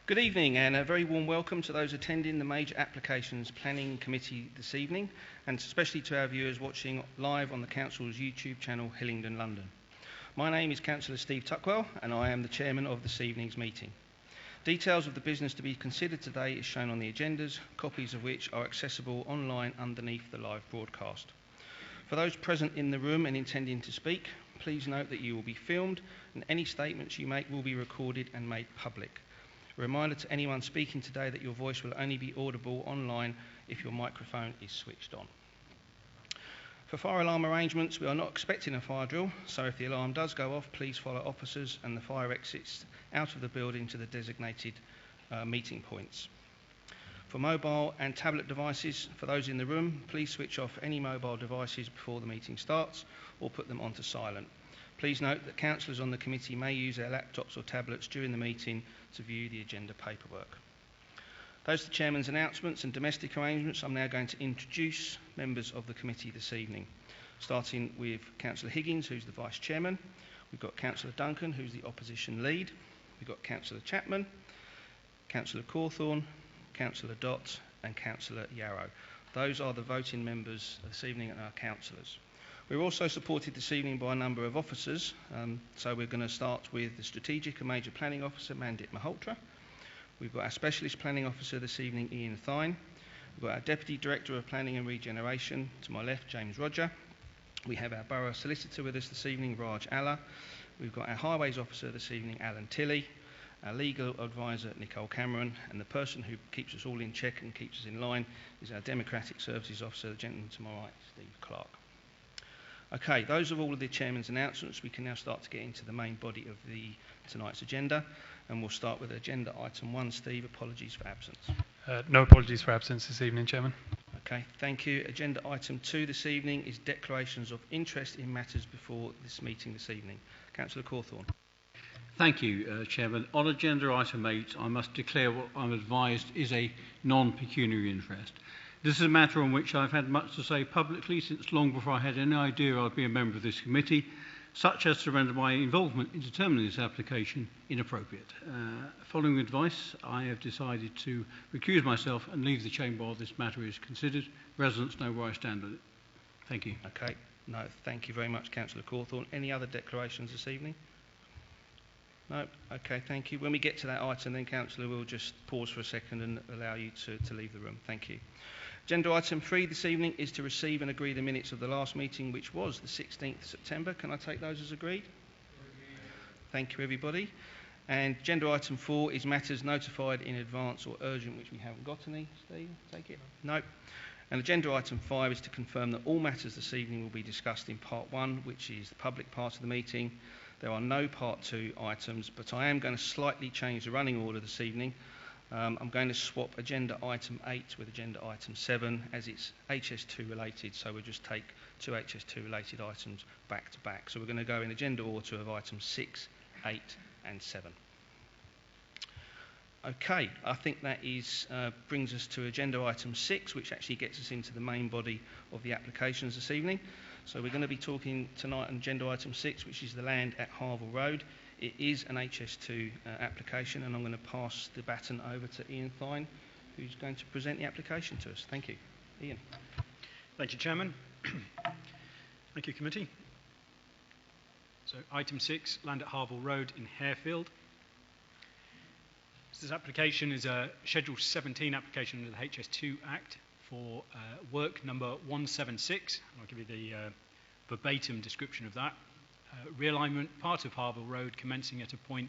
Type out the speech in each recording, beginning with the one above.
Good evening and a very warm welcome to those attending the Major Applications Planning Committee this evening, and especially to our viewers watching live on the Council's YouTube channel Hillingdon, London. My name is Councillor Steve Tuckwell and I am the Chairman of this evening's meeting. Details of the business to be considered today is shown on the agendas, copies of which are accessible online underneath the live broadcast. For those present in the room and intending to speak, please note that you will be filmed and any statements you make will be recorded and made public. A reminder to anyone speaking today that your voice will only be audible online if your microphone is switched on. For fire alarm arrangements, we are not expecting a fire drill, so if the alarm does go off, please follow officers and the fire exits out of the building to the designated meeting points. For mobile and tablet devices, for those in the room, please switch off any mobile devices before the meeting starts or put them onto silent. Please note that councillors on the committee may use their laptops or tablets during the meeting to view the agenda paperwork. Those are the Chairman's announcements and domestic arrangements. I'm now going to introduce members of the committee this evening, starting with Councillor Higgins, who's the Vice Chairman. We've got Councillor Duncan, who's the Opposition Lead. We've got Councillor Chapman, Councillor Cawthorne, Councillor Dott and Councillor Yarrow. Those are the voting members this evening and our councillors. We're also supported this evening by a number of officers, so we're going to start with the Strategic and Major Planning Officer, Mandip Malhotra. We've got our Specialist Planning Officer this evening, Ian Thine. We've got our Deputy Director of Planning and Regeneration, to my left, James Roger. We have our Borough Solicitor with us this evening, Raj Allah. We've got our Highways Officer this evening, Alan Tilley. Our Legal Advisor, Nicole Cameron, and the person who keeps us all in check and keeps us in line is our Democratic Services Officer, the gentleman to my right, Steve Clark. Okay, those are all of the Chairman's announcements. We can now start to get into the main body of tonight's agenda, and we'll start with agenda item 1. Steve, apologies for absence. No apologies for absence this evening, Chairman. Okay, thank you. Agenda item 2 this evening is declarations of interest in matters before this meeting this evening. Councillor Cawthorne. Thank you, Chairman. On agenda item 8, I must declare what I'm advised is a non-pecuniary interest. This is a matter on which I've had much to say publicly since long before I had any idea I'd be a member of this committee, such as to render my involvement in determining this application inappropriate. Following advice, I have decided to recuse myself and leave the chamber while this matter is considered. Residents know where I stand on it. Thank you. Okay, no, thank you very much, Councillor Cawthorne. Any other declarations this evening? No? Okay, thank you. When we get to that item, then, Councillor, we'll just pause for a second and allow you to leave the room. Thank you. Agenda item 3 this evening is to receive and agree the minutes of the last meeting, which was the 16th September. Can I take those as agreed? Thank you, everybody. And agenda item 4 is matters notified in advance or urgent, which we haven't got any. Steve, take it? No. And agenda item 5 is to confirm that all matters this evening will be discussed in part 1, which is the public part of the meeting. There are no part 2 items, but I am going to slightly change the running order this evening. I'm going to swap agenda item 8 with agenda item 7 as it's HS2 related, so we'll just take 2 HS2 related items back to back. So we're going to go in agenda order of items 6, 8 and 7. Okay, I think that brings us to agenda item 6, which actually gets us into the main body of the applications this evening. So we're going to be talking tonight on agenda item 6, which is the land at Harville Road. It is an HS2 application, and I'm going to pass the baton over to Ian Thine, who's going to present the application to us. Thank you. Ian. Thank you, Chairman. Thank you, Committee. So item 6, land at Harville Road in Harefield. This application is a Schedule 17 application under the HS2 Act for work number 176. I'll give you the verbatim description of that. Realignment, part of Harville Road commencing at a point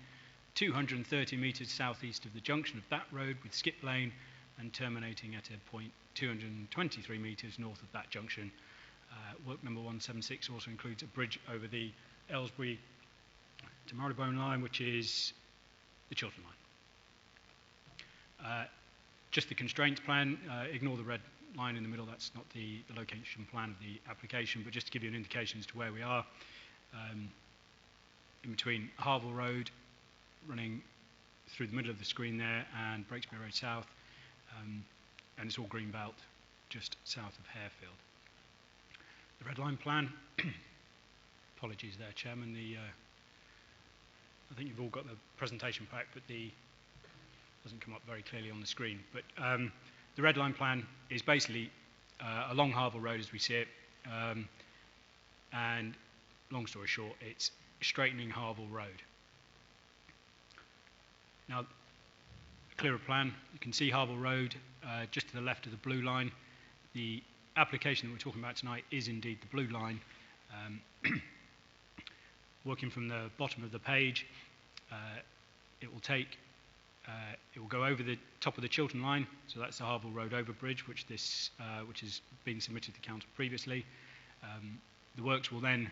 230 metres southeast of the junction of that road with skip lane and terminating at a point 223 metres north of that junction. Work number 176 also includes a bridge over the Aylesbury to Marylebone line, which is the Chiltern line. Just the constraints plan, ignore the red line in the middle, that's not the location plan of the application, but just to give you an indication as to where we are. In between Harville Road, running through the middle of the screen there, and Breakspear Road South, and it's all green belt just south of Harefield. The red line plan, apologies there, Chairman, I think you've all got the presentation pack, but the doesn't come up very clearly on the screen. But the red line plan is basically along Harville Road as we see it. And long story short, it's straightening Harville Road. Now, a clearer plan, you can see Harville Road just to the left of the blue line. The application that we're talking about tonight is indeed the blue line. Working from the bottom of the page, it will go over the top of the Chiltern line, so that's the Harville Road overbridge, which has been submitted to council previously. The works will then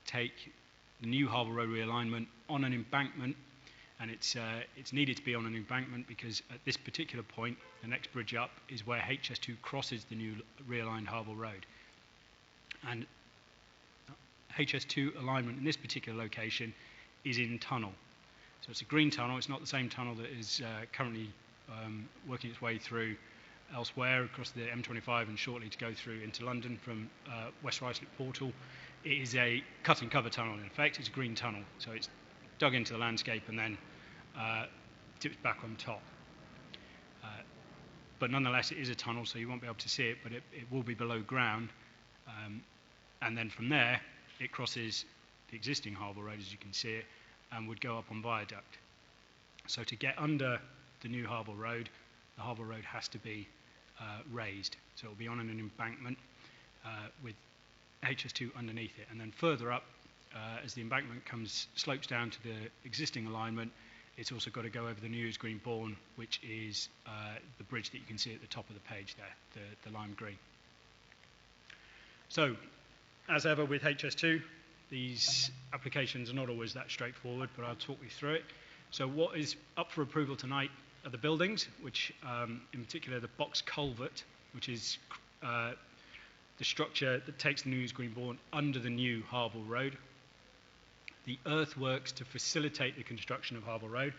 take the new Harville Road realignment on an embankment, and it's needed to be on an embankment because at this particular point, the next bridge up is where HS2 crosses the new realigned Harville Road. And HS2 alignment in this particular location is in tunnel. So it's a green tunnel. It's not the same tunnel that is currently working its way through elsewhere across the M25 and shortly to go through into London from West Ruislip Portal. It is a cut and cover tunnel in effect. It's a green tunnel. So it's dug into the landscape and then tips back on top. But nonetheless, it is a tunnel, so you won't be able to see it, but it will be below ground. And then from there, it crosses the existing Harville Road, as you can see it, and would go up on viaduct. So to get under the new Harville Road, the Harville Road has to be raised. So it will be on an embankment with HS2 underneath it. And then further up, as the embankment slopes down to the existing alignment, it's also got to go over the New Year's Green Bourne, which is the bridge that you can see at the top of the page there, the lime green. So, as ever with HS2, these applications are not always that straightforward, but I'll talk you through it. So what is up for approval tonight are the buildings, which in particular the box culvert, which is the structure that takes the New Year's Green Bourne under the new Harville Road. The earthworks to facilitate the construction of Harville Road,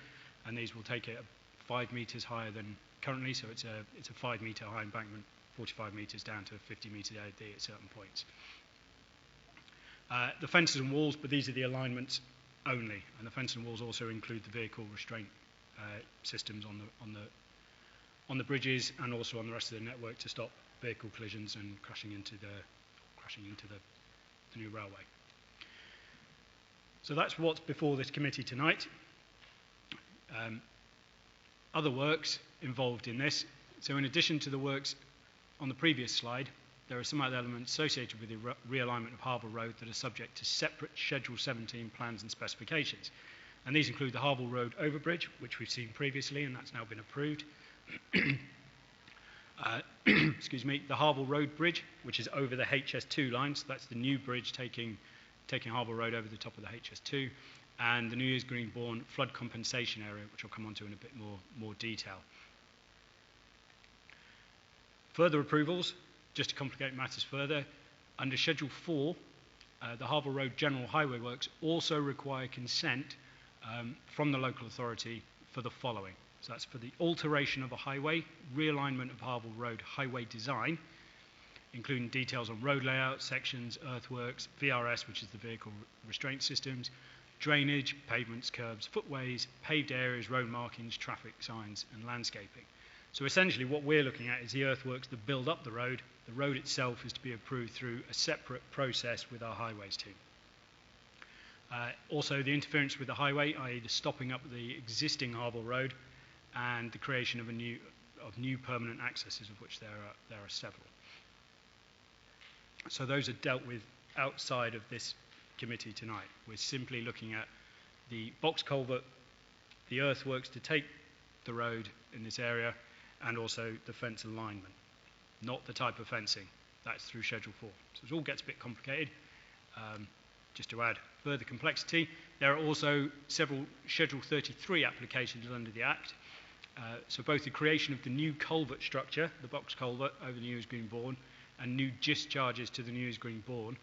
and these will take it 5 metres higher than currently, so it's a 5 metre high embankment, 45 metres down to 50 metres AD at certain points. The fences and walls, but these are the alignments only, and the fences and walls also include the vehicle restraint systems on the bridges and also on the rest of the network to stop vehicle collisions and crashing into the new railway. So that's what's before this committee tonight. Other works involved in this. So in addition to the works on the previous slide, there are some other elements associated with the realignment of Harville Road that are subject to separate Schedule 17 plans and specifications. And these include the Harville Road overbridge, which we've seen previously, and that's now been approved. Excuse me, the Harville Road bridge, which is over the HS2 line, so that's the new bridge taking Harville Road over the top of the HS2, and the New Year's Green Bourne flood compensation area, which I'll come on to in a bit more detail. Further approvals, just to complicate matters further, under Schedule 4, the Harville Road General Highway Works also require consent from the local authority for the following. So that's for the alteration of a highway, realignment of Harville Road highway design, including details on road layout, sections, earthworks, VRS, which is the vehicle restraint systems, drainage, pavements, curbs, footways, paved areas, road markings, traffic signs, and landscaping. So essentially what we're looking at is the earthworks that build up the road. The road itself is to be approved through a separate process with our highways team. Also the interference with the highway, i.e. the stopping up the existing Harville Road and the creation of new permanent accesses, of which there are several. So those are dealt with outside of this committee tonight. We're simply looking at the box culvert, the earthworks to take the road in this area, and also the fence alignment, not the type of fencing. That's through Schedule 4. So it all gets a bit complicated. Just to add further complexity, there are also several Schedule 33 applications under the Act. So both the creation of the new culvert structure, the box culvert over the New Year's Green Bourne, and new discharges to the New Year's Green Bourne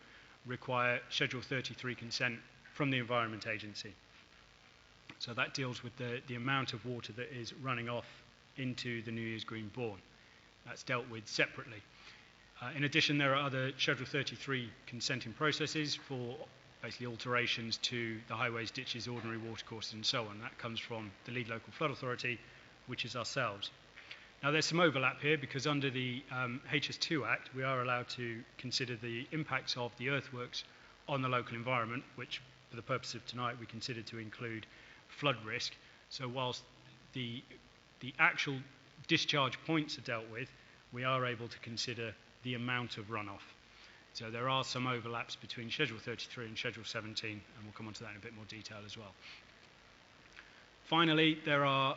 require Schedule 33 consent from the Environment Agency. So that deals with the amount of water that is running off into the New Year's Green Bourne. That's dealt with separately. In addition, there are other Schedule 33 consenting processes for basically alterations to the highways, ditches, ordinary watercourses, and so on. That comes from the lead local flood authority which is ourselves. Now, there's some overlap here because under the HS2 Act, we are allowed to consider the impacts of the earthworks on the local environment, which, for the purpose of tonight, we consider to include flood risk. So whilst the actual discharge points are dealt with, we are able to consider the amount of runoff. So there are some overlaps between Schedule 33 and Schedule 17, and we'll come on to that in a bit more detail as well. Finally, there are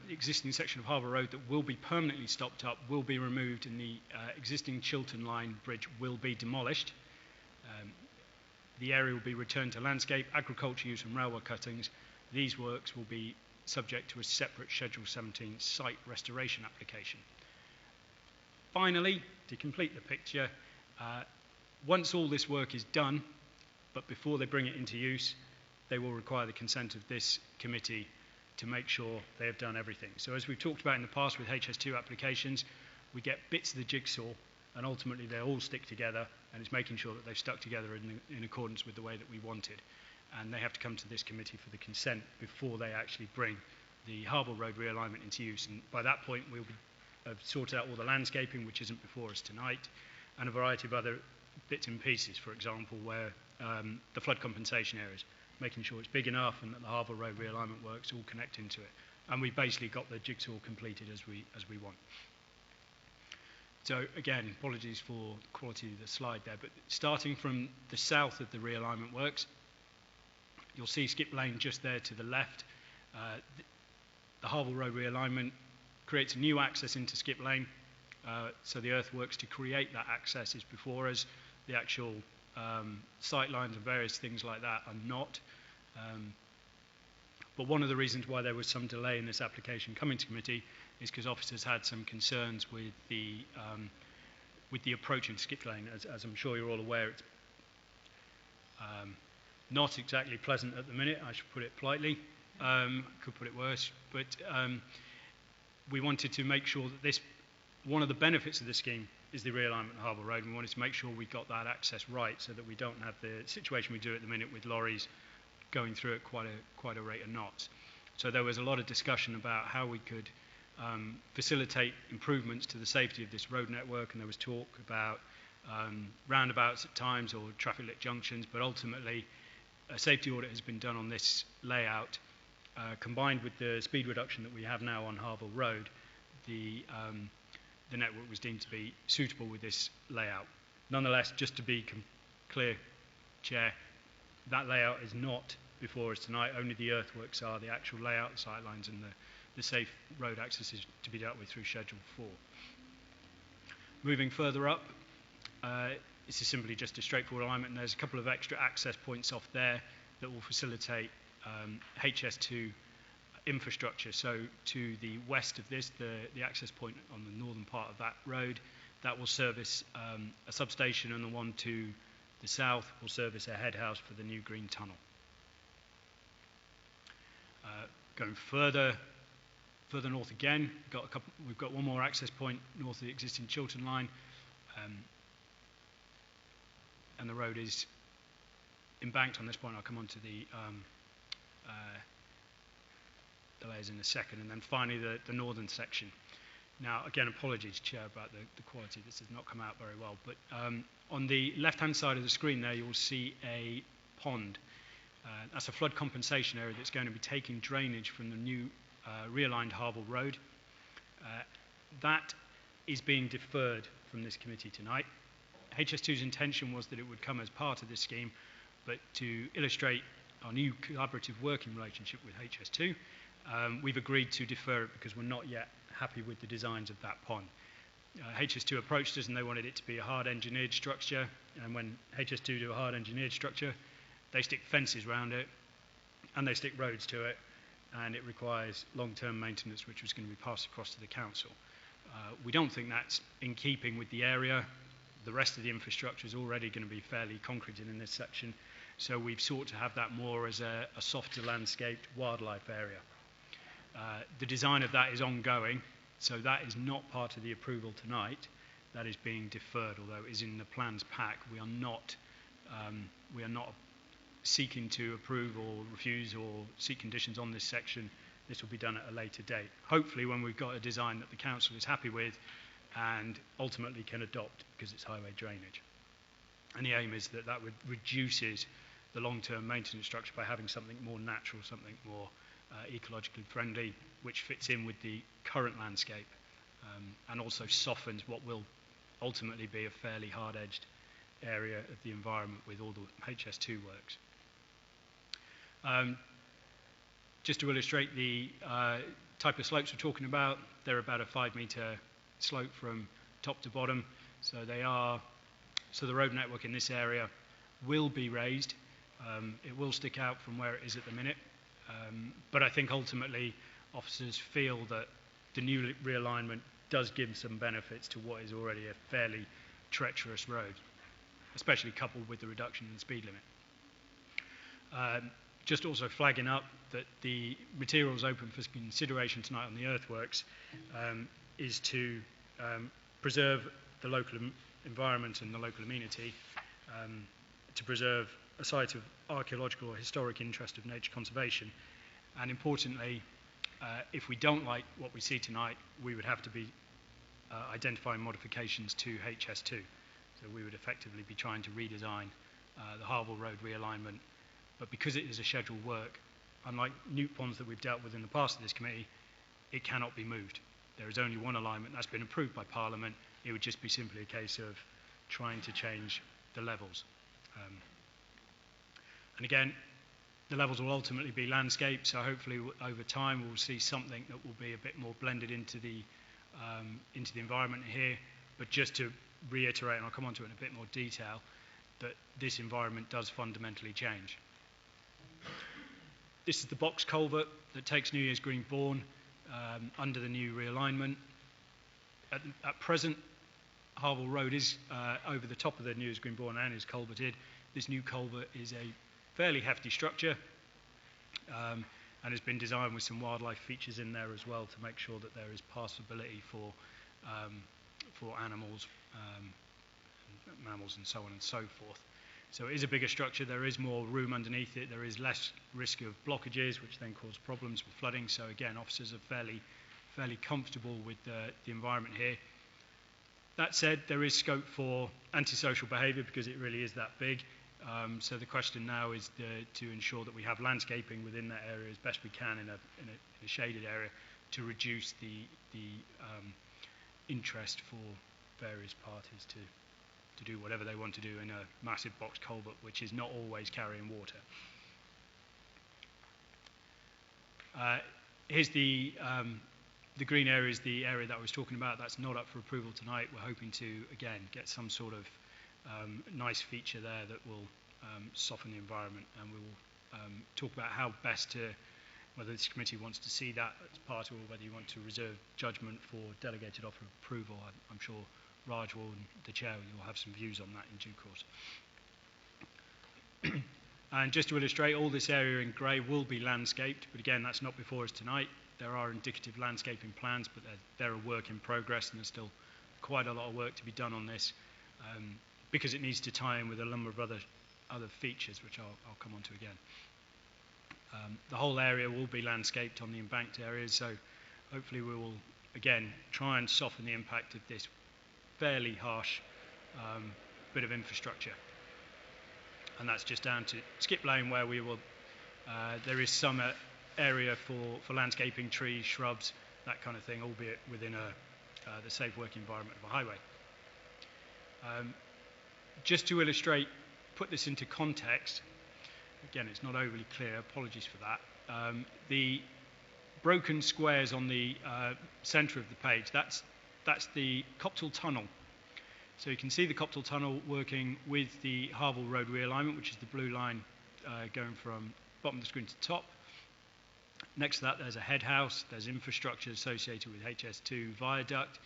existing section of Harbour Road that will be permanently stopped up, will be removed, and the existing Chiltern Line bridge will be demolished. The area will be returned to landscape, agriculture use and railway cuttings. These works will be subject to a separate Schedule 17 site restoration application. Finally, to complete the picture, once all this work is done, but before they bring it into use, they will require the consent of this committee to make sure they have done everything. So as we've talked about in the past with HS2 applications, we get bits of the jigsaw and ultimately they all stick together, and it's making sure that they've stuck together in accordance with the way that we wanted. And they have to come to this committee for the consent before they actually bring the Harbour Road realignment into use. And by that point, we'll have sorted out all the landscaping, which isn't before us tonight, and a variety of other bits and pieces, for example, where the flood compensation areas, making sure it's big enough and that the Harbour Road realignment works all connect into it. And we've basically got the jigsaw completed as we want. So again, apologies for the quality of the slide there, but starting from the south of the realignment works, you'll see Skip Lane just there to the left. The Harbour Road realignment creates a new access into Skip Lane. So the earthworks to create that access is before us. The actual sight lines and various things like that are not. But one of the reasons why there was some delay in this application coming to committee is because officers had some concerns with the approach in Skip Lane. As I'm sure you're all aware, it's not exactly pleasant at the minute, I should put it politely. Could put it worse, but we wanted to make sure that one of the benefits of this scheme is the realignment of Harbour Road. We wanted to make sure we got that access right so that we don't have the situation we do at the minute with lorries going through at quite a rate of knots. So there was a lot of discussion about how we could facilitate improvements to the safety of this road network, and there was talk about roundabouts at times or traffic lit junctions, but ultimately a safety audit has been done on this layout. Combined with the speed reduction that we have now on Harbour Road, the network was deemed to be suitable with this layout. Nonetheless, just to be clear, Chair, that layout is not before us tonight. Only the earthworks are. The actual layout, the sightlines and the safe road access is to be dealt with through Schedule 4. Moving further up, this is simply just a straightforward alignment, and there's a couple of extra access points off there that will facilitate HS2 infrastructure. So to the west of this, the access point on the northern part of that road, that will service a substation, and the one to the south will service a head house for the new green tunnel. Going further north again, we've got one more access point north of the existing Chiltern Line, and the road is embanked on this point. I'll come on to the layers in a second, and then finally the northern section. Now, again, apologies, Chair, about the quality. This has not come out very well, but on the left-hand side of the screen there, you'll see a pond. That's a flood compensation area that's going to be taking drainage from the new realigned Harbour Road. That is being deferred from this committee tonight. HS2's intention was that it would come as part of this scheme, but to illustrate our new collaborative working relationship with HS2, we've agreed to defer it because we're not yet happy with the designs of that pond. HS2 approached us and they wanted it to be a hard engineered structure, and when HS2 do a hard engineered structure, they stick fences around it and they stick roads to it, and it requires long-term maintenance, which was going to be passed across to the council. We don't think that's in keeping with the area. The rest of the infrastructure is already going to be fairly concreted in this section, so we've sought to have that more as a softer landscaped wildlife area. The design of that is ongoing, so that is not part of the approval tonight. That is being deferred, although it is in the plans pack. We are not seeking to approve or refuse or seek conditions on this section. This will be done at a later date, hopefully when we've got a design that the council is happy with and ultimately can adopt because it's highway drainage. And the aim is that that reduces the long-term maintenance structure by having something more natural, something more ecologically friendly, which fits in with the current landscape and also softens what will ultimately be a fairly hard-edged area of the environment with all the HS2 works. Just to illustrate the type of slopes we're talking about, they're about a 5-metre slope from top to bottom. So the road network in this area will be raised. It will stick out from where it is at the minute. But I think ultimately officers feel that the new realignment does give some benefits to what is already a fairly treacherous road, especially coupled with the reduction in the speed limit. Just also flagging up that the materials open for consideration tonight on the earthworks is to preserve the local environment and the local amenity, to preserve a site of archaeological or historic interest of nature conservation, and importantly, if we don't like what we see tonight, we would have to be identifying modifications to HS2. So we would effectively be trying to redesign the Harwell Road realignment. But because it is a scheduled work, unlike Newt ponds that we've dealt with in the past of this committee, it cannot be moved. There is only one alignment that's been approved by Parliament. It would just be simply a case of trying to change the levels. And again, the levels will ultimately be landscape, so hopefully over time we'll see something that will be a bit more blended into the environment here. But just to reiterate, and I'll come on to it in a bit more detail, that this environment does fundamentally change. This is the box culvert that takes New Year's Green Bourne under the new realignment. At present, Harwell Road is over the top of the New Year's Green Bourne and is culverted. This new culvert is a fairly hefty structure and has been designed with some wildlife features in there as well to make sure that there is passability for animals, mammals and so on and so forth. So it is a bigger structure, there is more room underneath it, there is less risk of blockages which then cause problems with flooding. So again, officers are fairly comfortable with the environment here. That said, there is scope for antisocial behaviour because it really is that big. So the question now is to ensure that we have landscaping within that area as best we can in a shaded area to reduce the interest for various parties to do whatever they want to do in a massive box culvert which is not always carrying water. Here's the green area is the area that I was talking about. That's not up for approval tonight. We're hoping to, again, get some sort of nice feature there that will soften the environment, and we will talk about how best to, whether this committee wants to see that as part of, or whether you want to reserve judgment for delegated offer of approval. I'm sure Raj will, and the chair, you'll have some views on that in due course. And just to illustrate, all this area in grey will be landscaped, but again, that's not before us tonight. There are indicative landscaping plans, but they're a work in progress, and there's still quite a lot of work to be done on this because it needs to tie in with a number of other features, which I'll come on to again. The whole area will be landscaped on the embanked areas, so hopefully we will, again, try and soften the impact of this fairly harsh bit of infrastructure. And that's just down to Skip Lane, where we will, there is some area for landscaping, trees, shrubs, that kind of thing, albeit within the safe working environment of a highway. Just to illustrate, put this into context, again, it's not overly clear, apologies for that. The broken squares on the centre of the page, that's the Copthall Tunnel. So you can see the Copthall Tunnel working with the Harwell Road realignment, which is the blue line going from bottom of the screen to top. Next to that, there's a head house, there's infrastructure associated with HS2 viaduct,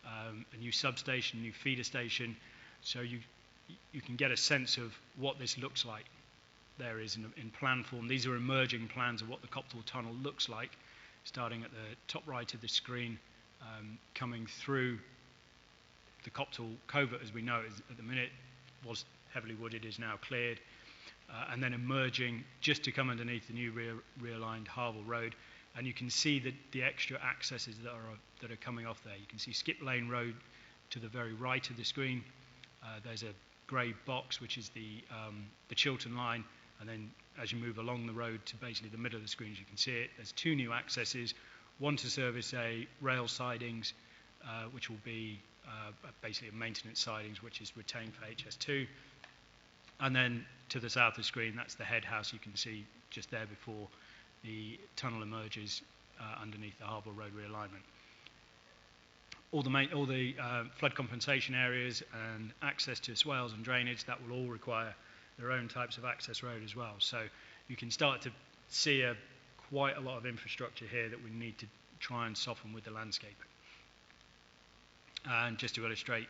a new substation, new feeder station. So you can get a sense of what this looks like. There is in plan form. These are emerging plans of what the Copthall Tunnel looks like, starting at the top right of the screen, coming through the Copthall Covert, as we know it at the minute, was heavily wooded, is now cleared, and then emerging just to come underneath the new realigned Harwell Road. and you can see the extra accesses that are coming off there. You can see Skip Lane Road to the very right of the screen. There's a grey box, which is the Chiltern line, and then as you move along the road to basically the middle of the screen, as you can see it, there's two new accesses, one to service a rail sidings, which will be basically a maintenance sidings, which is retained for HS2, and then to the south of the screen, that's the head house you can see just there before the tunnel emerges underneath the Harbour Road realignment. All the flood compensation areas and access to swales and drainage, that will all require their own types of access road as well. So you can start to see quite a lot of infrastructure here that we need to try and soften with the landscaping. And just to illustrate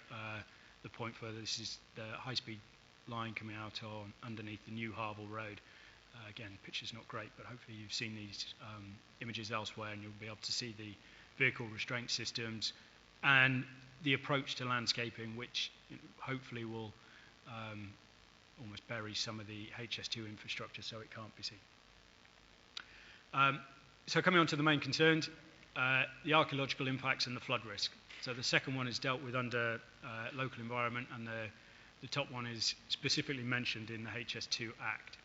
the point further, this is the high-speed line coming out on underneath the new Harbour Road. Again, the picture's not great, but hopefully you've seen these images elsewhere and you'll be able to see the vehicle restraint systems and the approach to landscaping, which hopefully will almost bury some of the HS2 infrastructure so it can't be seen. So coming on to the main concerns, the archaeological impacts and the flood risk. So the second one is dealt with under local environment, and the top one is specifically mentioned in the HS2 Act.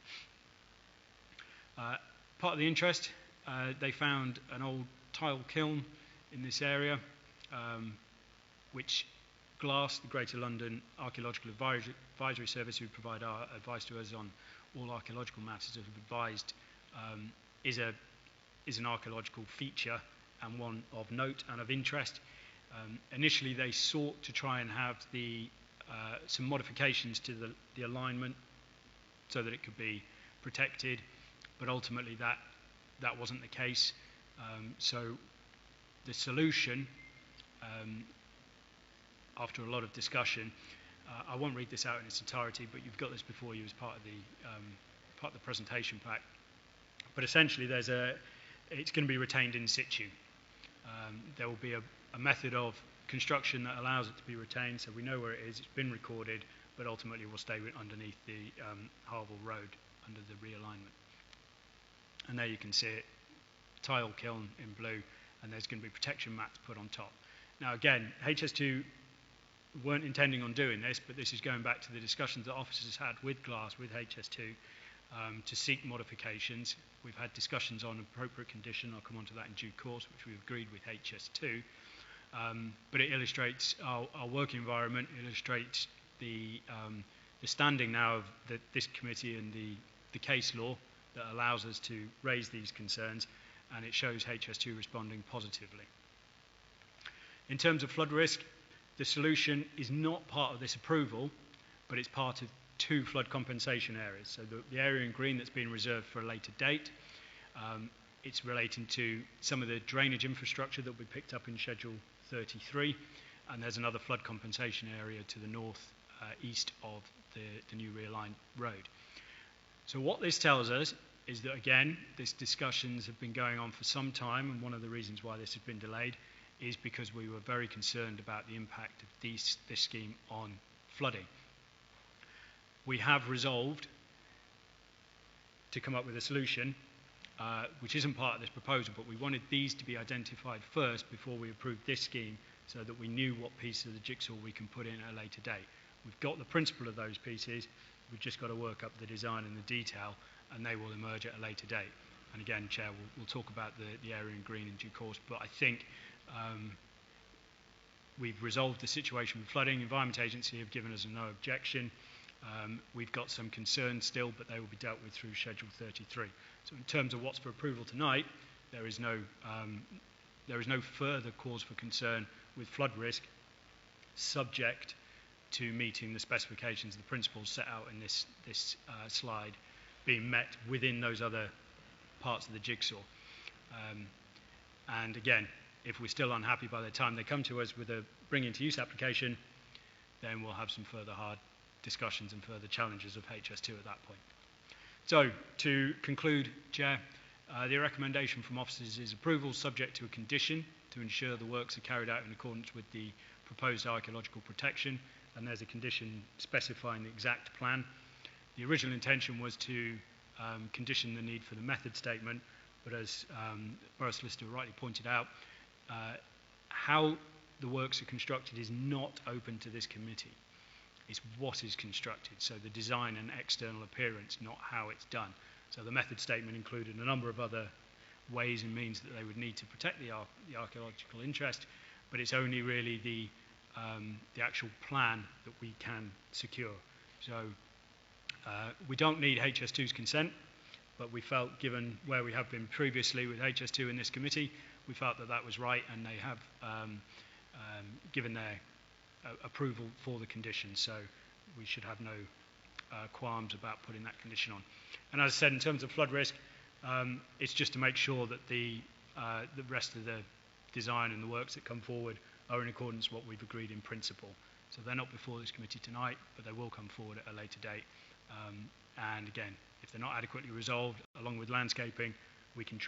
Part of the interest, they found an old tile kiln in this area, which GLASS, the Greater London Archaeological Advisory Service, who provide our advice to us on all archaeological matters, have advised is an archaeological feature and one of note and of interest. Initially, they sought to try and have some modifications to the alignment so that it could be protected, but ultimately that wasn't the case. So the solution, after a lot of discussion, I won't read this out in its entirety, but you've got this before you as part of the presentation pack. But essentially, it's going to be retained in situ. There will be a method of construction that allows it to be retained, so we know where it is. It's been recorded, but ultimately will stay underneath the Harbour Road under the realignment. And there you can see it, tile kiln in blue, and there's going to be protection mats put on top. Now again, HS2 weren't intending on doing this, but this is going back to the discussions that officers had with GLASS, with HS2, to seek modifications. We've had discussions on appropriate condition. I'll come on to that in due course, which we've agreed with HS2. But it illustrates our working environment, illustrates the standing now of this committee and the case law that allows us to raise these concerns, and it shows HS2 responding positively. In terms of flood risk, the solution is not part of this approval, but it's part of two flood compensation areas. So the area in green that's been reserved for a later date, it's relating to some of the drainage infrastructure that will be picked up in Schedule 33, and there's another flood compensation area to the north east of the new realigned road. So what this tells us is that, again, these discussions have been going on for some time, and one of the reasons why this has been delayed is because we were very concerned about the impact of this scheme on flooding. We have resolved to come up with a solution, which isn't part of this proposal, but we wanted these to be identified first before we approved this scheme, so that we knew what piece of the jigsaw we can put in at a later date. We've got the principle of those pieces, we've just got to work up the design and the detail, and they will emerge at a later date. And again, Chair, we'll talk about the area in green in due course, but I think we've resolved the situation with flooding. Environment Agency have given us a no objection. We've got some concerns still, but they will be dealt with through Schedule 33. So in terms of what's for approval tonight, there is no further cause for concern with flood risk, subject to meeting the specifications, the principles set out in this slide, being met within those other parts of the jigsaw. And again, if we're still unhappy by the time they come to us with a bring into use application, then we'll have some further hard discussions and further challenges of HS2 at that point. So, to conclude, Chair, the recommendation from officers is approval subject to a condition to ensure the works are carried out in accordance with the proposed archaeological protection, and there's a condition specifying the exact plan. The original intention was to condition the need for the method statement, But as Borough Solicitor rightly pointed out, how the works are constructed is not open to this committee. It's what is constructed, so the design and external appearance, not how it's done. So the method statement included a number of other ways and means that they would need to protect the archaeological interest, but it's only really the actual plan that we can secure. So we don't need HS2's consent, but we felt, given where we have been previously with HS2 in this committee, we felt that that was right, and they have given their approval for the condition, so we should have no qualms about putting that condition on. And as I said, in terms of flood risk, it's just to make sure that the rest of the design and the works that come forward are in accordance with what we've agreed in principle. So they're not before this committee tonight, but they will come forward at a later date. And again, if they're not adequately resolved, along with landscaping, we can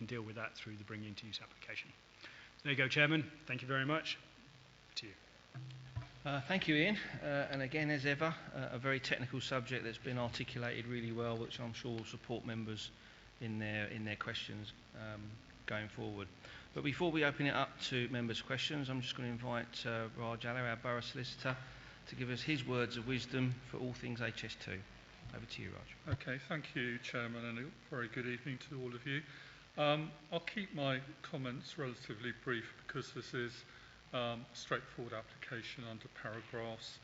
deal with that through the bring into use application. So there you go, Chairman. Thank you very much. To you. Thank you, Ian. And again, as ever, a very technical subject that's been articulated really well, which I'm sure will support members in their questions going forward. But before we open it up to members' questions, I'm just going to invite Raj Alla, our Borough Solicitor, to give us his words of wisdom for all things HS2. Over to you, Raj. Okay, thank you, Chairman, and a very good evening to all of you. I'll keep my comments relatively brief because this is a straightforward application under paragraphs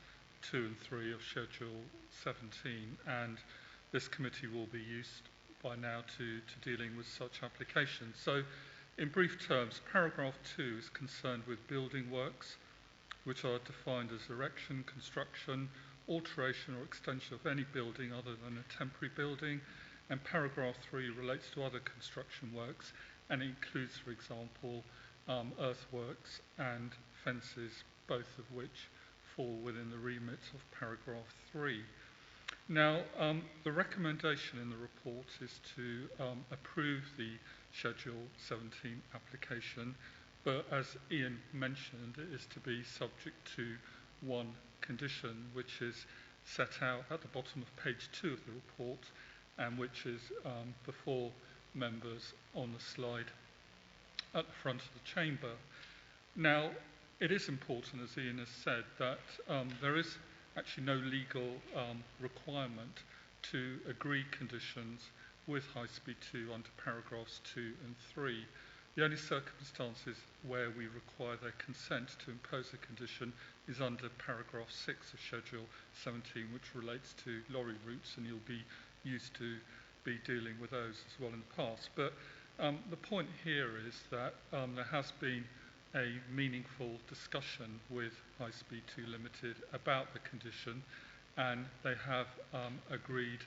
2 and 3 of Schedule 17, and this committee will be used by now to dealing with such applications. So, in brief terms, paragraph 2 is concerned with building works, which are defined as erection, construction, alteration or extension of any building other than a temporary building, and paragraph 3 relates to other construction works and includes, for example, earthworks and fences, both of which fall within the remit of paragraph 3. Now, the recommendation in the report is to approve the Schedule 17 application, but as Ian mentioned, it is to be subject to one condition, which is set out at the bottom of page 2 of the report, and which is before members on the slide at the front of the chamber. Now, it is important, as Ian has said, that there is actually no legal requirement to agree conditions with High Speed 2 under paragraphs 2 and 3. The only circumstances where we require their consent to impose a condition is under paragraph 6 of Schedule 17, which relates to lorry routes, and you'll be used to be dealing with those as well in the past. But the point here is that there has been a meaningful discussion with High Speed 2 Limited about the condition, and they have agreed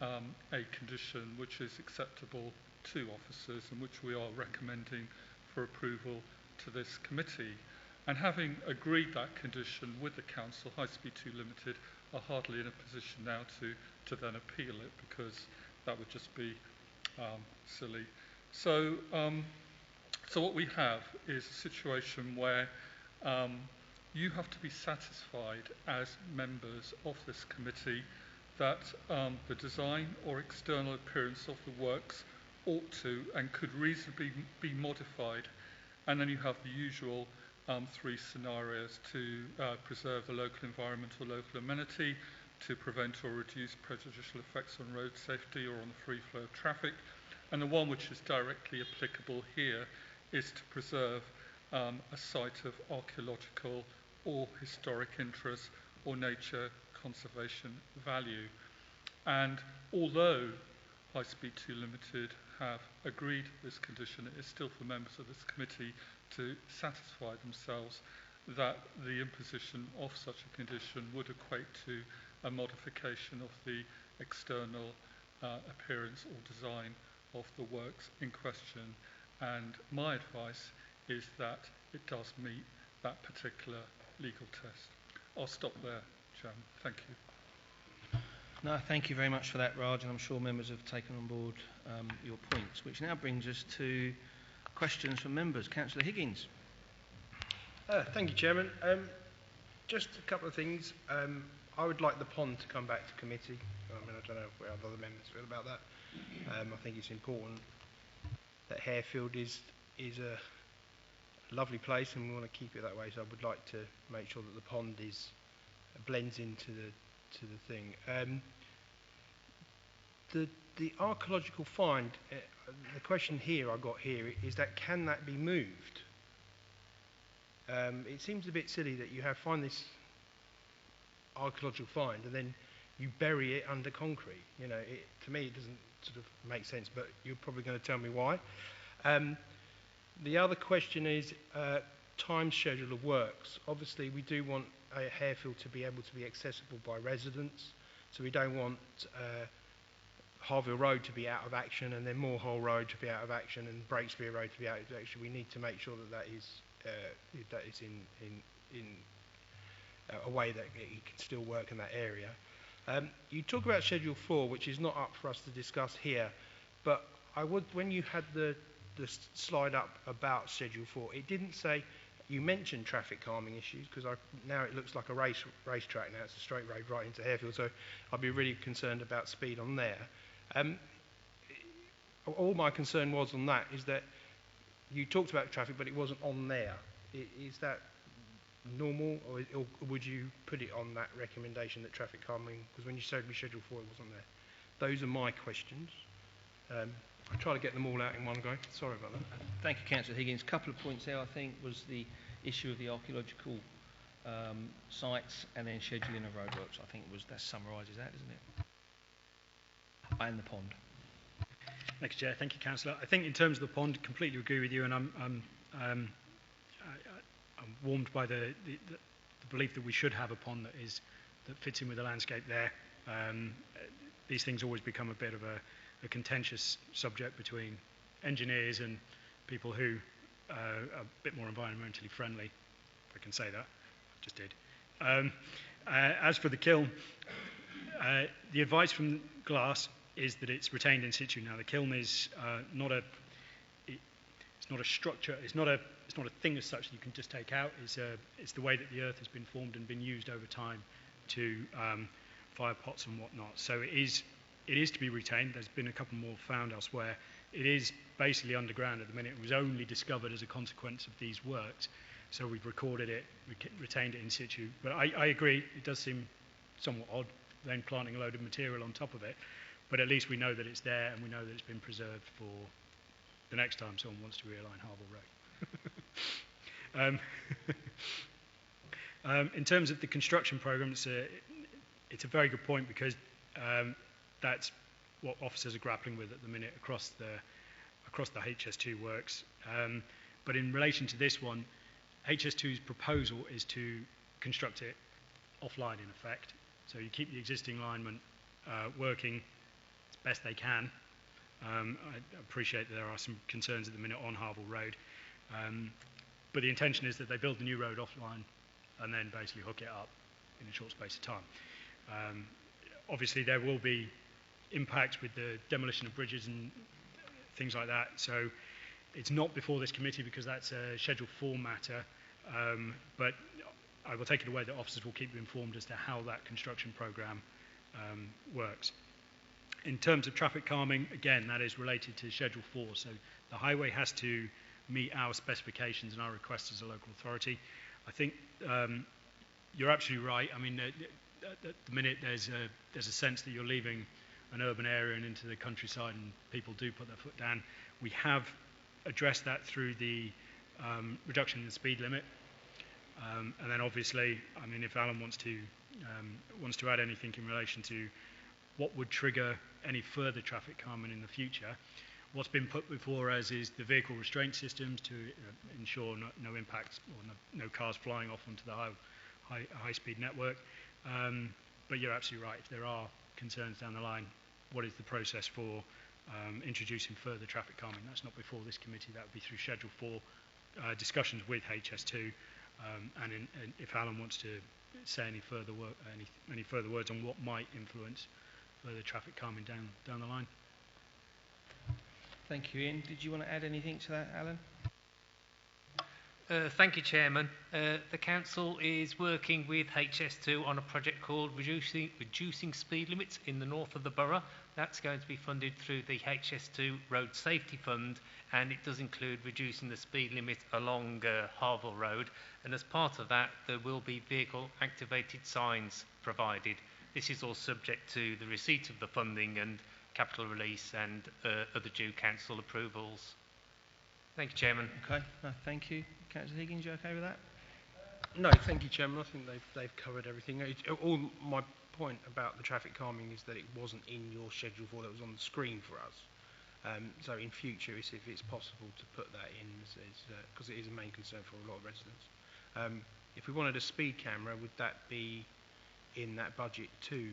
a condition which is acceptable to officers and which we are recommending for approval to this committee. And having agreed that condition with the council, High Speed 2 Limited are hardly in a position now to then appeal it, because that would just be silly. So what we have is a situation where you have to be satisfied as members of this committee that the design or external appearance of the works ought to and could reasonably be modified, and then you have the usual 3 scenarios: to preserve the local environment or local amenity, to prevent or reduce prejudicial effects on road safety or on the free flow of traffic, and the one which is directly applicable here is to preserve a site of archaeological or historic interest or nature conservation value. And although High Speed 2 Limited have agreed this condition, it is still for members of this committee to satisfy themselves that the imposition of such a condition would equate to a modification of the external appearance or design of the works in question. And my advice is that it does meet that particular legal test. I'll stop there, Chairman. Thank you. No, thank you very much for that, Raj, and I'm sure members have taken on board your points, which now brings us to questions from members. Councillor Higgins. Thank you, Chairman. Just a couple of things. I would like the pond to come back to committee. I mean, I don't know how other members feel about that. I think it's important. that Harefield is a lovely place, and we want to keep it that way. So I would like to make sure that the pond blends into the thing. The archaeological find. The question here I got here is that can that be moved? It seems a bit silly that you find this archaeological find and then you bury it under concrete. You know, to me it doesn't sort of make sense, but you're probably going to tell me why. The other question is time schedule of works. Obviously, we do want a Harefield to be able to be accessible by residents, so we don't want Harville Road to be out of action and then Moorhole Road to be out of action and Breakspear Road to be out of action. We need to make sure that is in a way that it can still work in that area. You talk about Schedule 4, which is not up for us to discuss here, but when you had the slide up about Schedule 4, it didn't say, you mentioned traffic calming issues, because now it looks like a racetrack now. It's a straight road right into Harefield, so I'd be really concerned about speed on there. All my concern was on that is that you talked about traffic, but it wasn't on there. Is that normal, or would you put it on that recommendation that traffic calming, because when you showed me Schedule 4 it wasn't there. Those are my questions. I try to get them all out in one go. Sorry about that. Thank you, Councillor Higgins. A couple of points there, I think, was the issue of the archaeological sites and then scheduling of roadworks. I think that summarises that, doesn't it? And the pond. Thank you, Chair. Thank you, Councillor. I think in terms of the pond, completely agree with you, and I'm warmed by the belief that we should have a pond that fits in with the landscape there. These things always become a bit of a contentious subject between engineers and people who are a bit more environmentally friendly, if I can say that. I just did. As for the kiln, the advice from Glass is that it's retained in situ. Now, the kiln is not a structure. It's not a thing as such that you can just take out. It's the way that the earth has been formed and been used over time to fire pots and whatnot. So it is to be retained. There's been a couple more found elsewhere. It is basically underground at the minute. It was only discovered as a consequence of these works. So we've recorded it, retained it in situ. But I agree, it does seem somewhat odd then planting a load of material on top of it. But at least we know that it's there, and we know that it's been preserved for the next time someone wants to realign Harville Road. In terms of the construction programme, it's a very good point, because that's what officers are grappling with at the minute across the HS2 works. But in relation to this one, HS2's proposal is to construct it offline, in effect. So you keep the existing alignment working as best they can. I appreciate that there are some concerns at the minute on Harville Road. But the intention is that they build the new road offline and then basically hook it up in a short space of time. Obviously, there will be impacts with the demolition of bridges and things like that. So it's not before this committee, because that's a Schedule 4 matter. But I will take it away that officers will keep you informed as to how that construction programme works. In terms of traffic calming, again, that is related to Schedule 4. So the highway has to meet our specifications and our requests as a local authority. I think you're absolutely right. I mean, at the minute there's a sense that you're leaving an urban area and into the countryside, and people do put their foot down. We have addressed that through the reduction in the speed limit. And then obviously, I mean, if Alan wants to add anything in relation to what would trigger any further traffic calming in the future, what's been put before us is the vehicle restraint systems to ensure no impacts or no cars flying off onto the high-speed network. But you're absolutely right. If there are concerns down the line, what is the process for introducing further traffic calming? That's not before this committee. That would be through Schedule 4 discussions with HS2. And if Alan wants to say any further words on what might influence further traffic calming down the line. Thank you, Ian. Did you want to add anything to that, Alan? Thank you, Chairman. The Council is working with HS2 on a project called Reducing Speed Limits in the north of the Borough. That's going to be funded through the HS2 Road Safety Fund, and it does include reducing the speed limit along Harville Road. And as part of that, there will be vehicle-activated signs provided. This is all subject to the receipt of the funding and capital release and other due council approvals. Thank you, Chairman. Okay, no, thank you. Councillor Higgins, you okay with that? No, thank you, Chairman. I think they've covered everything. All my point about the traffic calming is that it wasn't in your schedule for that, it was on the screen for us. So in future, if it's possible to put that in, because it is a main concern for a lot of residents. If we wanted a speed camera, would that be in that budget too,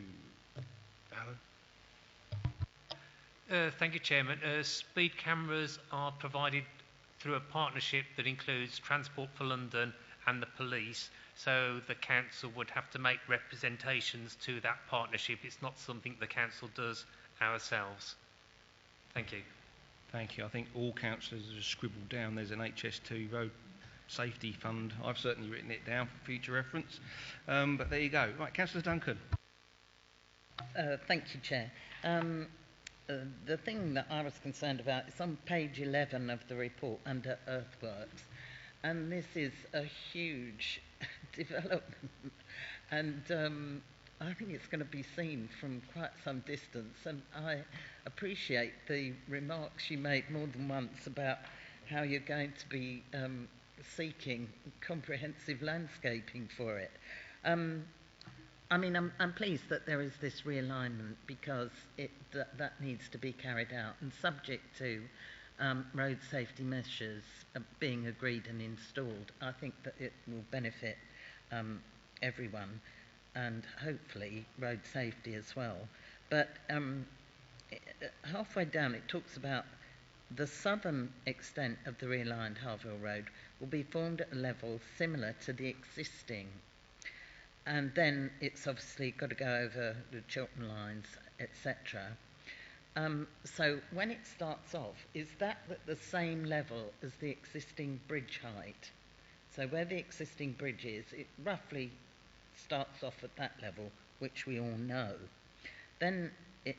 Alan? Thank you, Chairman. Speed cameras are provided through a partnership that includes Transport for London and the police, so the council would have to make representations to that partnership. It's not something the council does ourselves. Thank you. Thank you. I think all councillors have scribbled down there's an HS2 Road Safety Fund. I've certainly written it down for future reference. But there you go. Right, Councillor Duncan. Thank you, Chair. The thing that I was concerned about is on page 11 of the report under earthworks, and this is a huge development, and I think it's going to be seen from quite some distance, and I appreciate the remarks you made more than once about how you're going to be seeking comprehensive landscaping for it. I mean, I'm pleased that there is this realignment because that needs to be carried out, and subject to road safety measures being agreed and installed, I think that it will benefit everyone and hopefully road safety as well. But halfway down it talks about the southern extent of the realigned Harville Road will be formed at a level similar to the existing. And then it's obviously got to go over the Chiltern lines, etc. So when it starts off, is that at the same level as the existing bridge height? So where the existing bridge is, it roughly starts off at that level, which we all know. Then it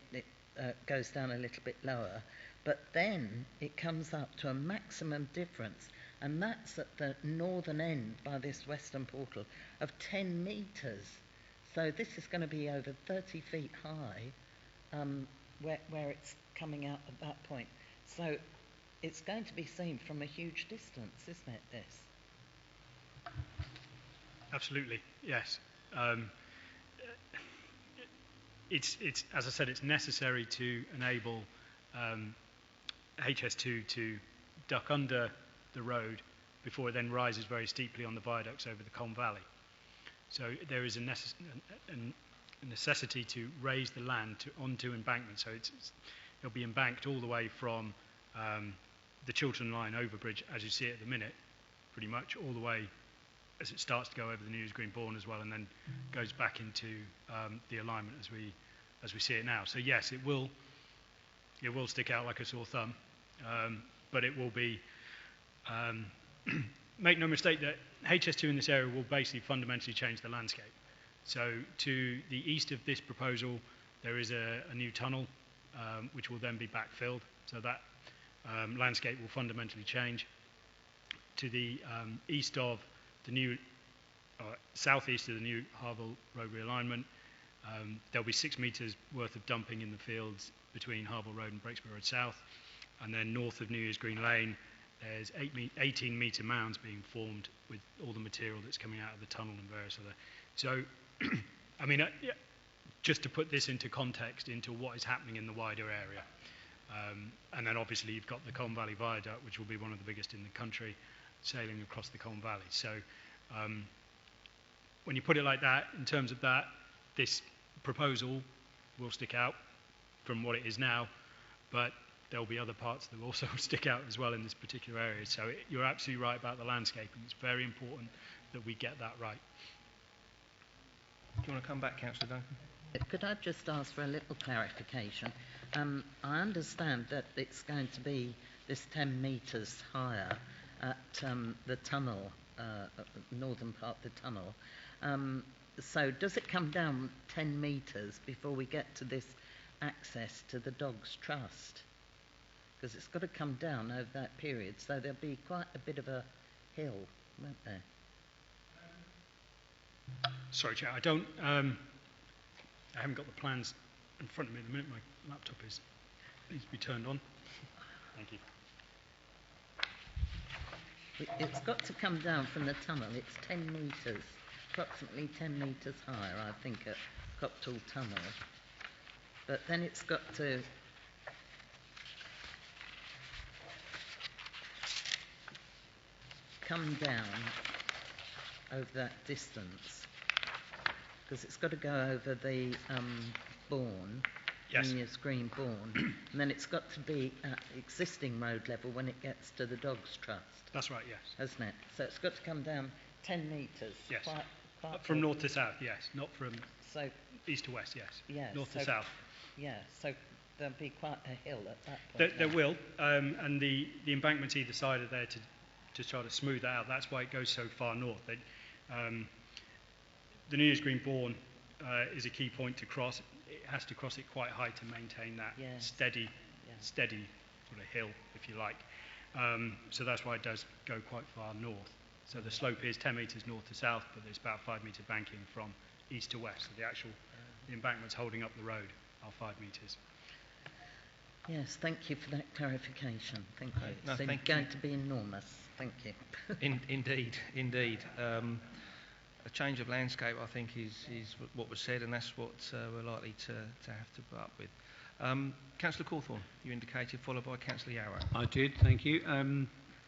goes down a little bit lower, but then it comes up to a maximum difference, and that's at the northern end by this western portal of 10 metres. So this is going to be over 30 feet high where it's coming out at that point. So it's going to be seen from a huge distance, isn't it, this? Absolutely, yes. It's as I said, it's necessary to enable HS2 to duck under the road before it then rises very steeply on the viaducts over the Colne Valley. So there is a necessity to raise the land onto embankment. So it'll be embanked all the way from the Chiltern line overbridge, as you see it at the minute, pretty much all the way as it starts to go over the News Green Bourne as well, and then goes back into the alignment as we see it now. So yes, it will stick out like a sore thumb, but it will be. Make no mistake that HS2 in this area will basically fundamentally change the landscape. So to the east of this proposal, there is a new tunnel, which will then be backfilled. So that landscape will fundamentally change. To the east of the new, southeast of the new Harville Road realignment, there'll be 6 metres worth of dumping in the fields between Harville Road and Breakspear Road South. And then north of New Year's Green Lane, there's 18 metre mounds being formed with all the material that's coming out of the tunnel and various other. So, I mean, just to put this into context into what is happening in the wider area. And then obviously you've got the Colne Valley Viaduct, which will be one of the biggest in the country, sailing across the Colne Valley. So when you put it like that, in terms of that, this proposal will stick out from what it is now, but there'll be other parts that will also stick out as well in this particular area. So you're absolutely right about the landscaping. It's very important that we get that right. Do you want to come back, Councillor Duncan? Could I just ask for a little clarification? I understand that it's going to be this 10 metres higher, at the tunnel, northern part of the tunnel. So does it come down 10 metres before we get to this access to the Dogs Trust? Because it's got to come down over that period, so there'll be quite a bit of a hill, won't there? Sorry, Chair, I haven't got the plans in front of me at the minute. My laptop needs to be turned on. Thank you. It's got to come down from the tunnel. It's 10 metres, approximately 10 metres higher, I think, at Copthall Tunnel. But then it's got to come down over that distance, because it's got to go over the Bourne, Yes. Newyears Green Bourne, and then it's got to be at existing road level when it gets to the Dogs Trust, That's right, yes. hasn't it? So it's got to come down 10 metres. Yes. Quite From north to south, yes. Not from So, east to west, yes. yeah. North so, to south. Yeah, so there'll be quite a hill at that point. There will, and the embankments either side are there to try to smooth that out. That's why it goes so far north. The New Year's Green Bourne is a key point to cross. It has to cross it quite high to maintain that steady sort of hill, if you like. So that's why it does go quite far north. So the slope is 10 metres north to south, but there's about 5 metre banking from east to west. So the embankments holding up the road are 5 metres. Yes, thank you for that clarification. Thank you. No, It's thank going you. to be enormous. Thank you. Indeed. A change of landscape, I think, is what was said, and that's what we're likely to have to put up with. Councillor Cawthorne, you indicated, followed by Councillor Yarrow. I did, thank you.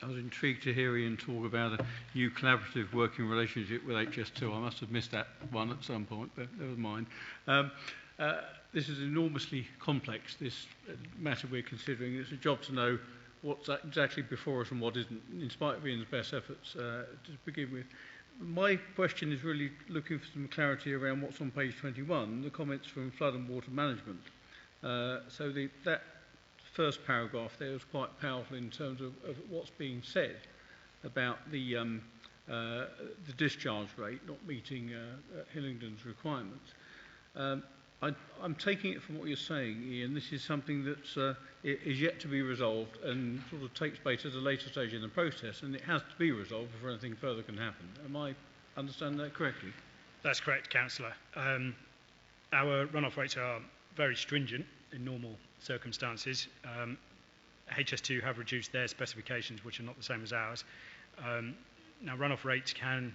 I was intrigued to hear Ian talk about a new collaborative working relationship with HS2. I must have missed that one at some point, but never mind. This is enormously complex, this matter we're considering. It's a job to know what's exactly before us and what isn't, in spite of Ian's best efforts to begin with. My question is really looking for some clarity around what's on page 21, the comments from flood and water management. So that first paragraph there is quite powerful in terms of what's being said about the discharge rate not meeting Hillingdon's requirements. I'm taking it from what you're saying, Ian, this is something that is yet to be resolved and sort of takes place at a later stage in the process, and it has to be resolved before anything further can happen. Am I understanding that correctly? That's correct, Councillor. Our runoff rates are very stringent in normal circumstances. HS2 have reduced their specifications, which are not the same as ours. Now, runoff rates can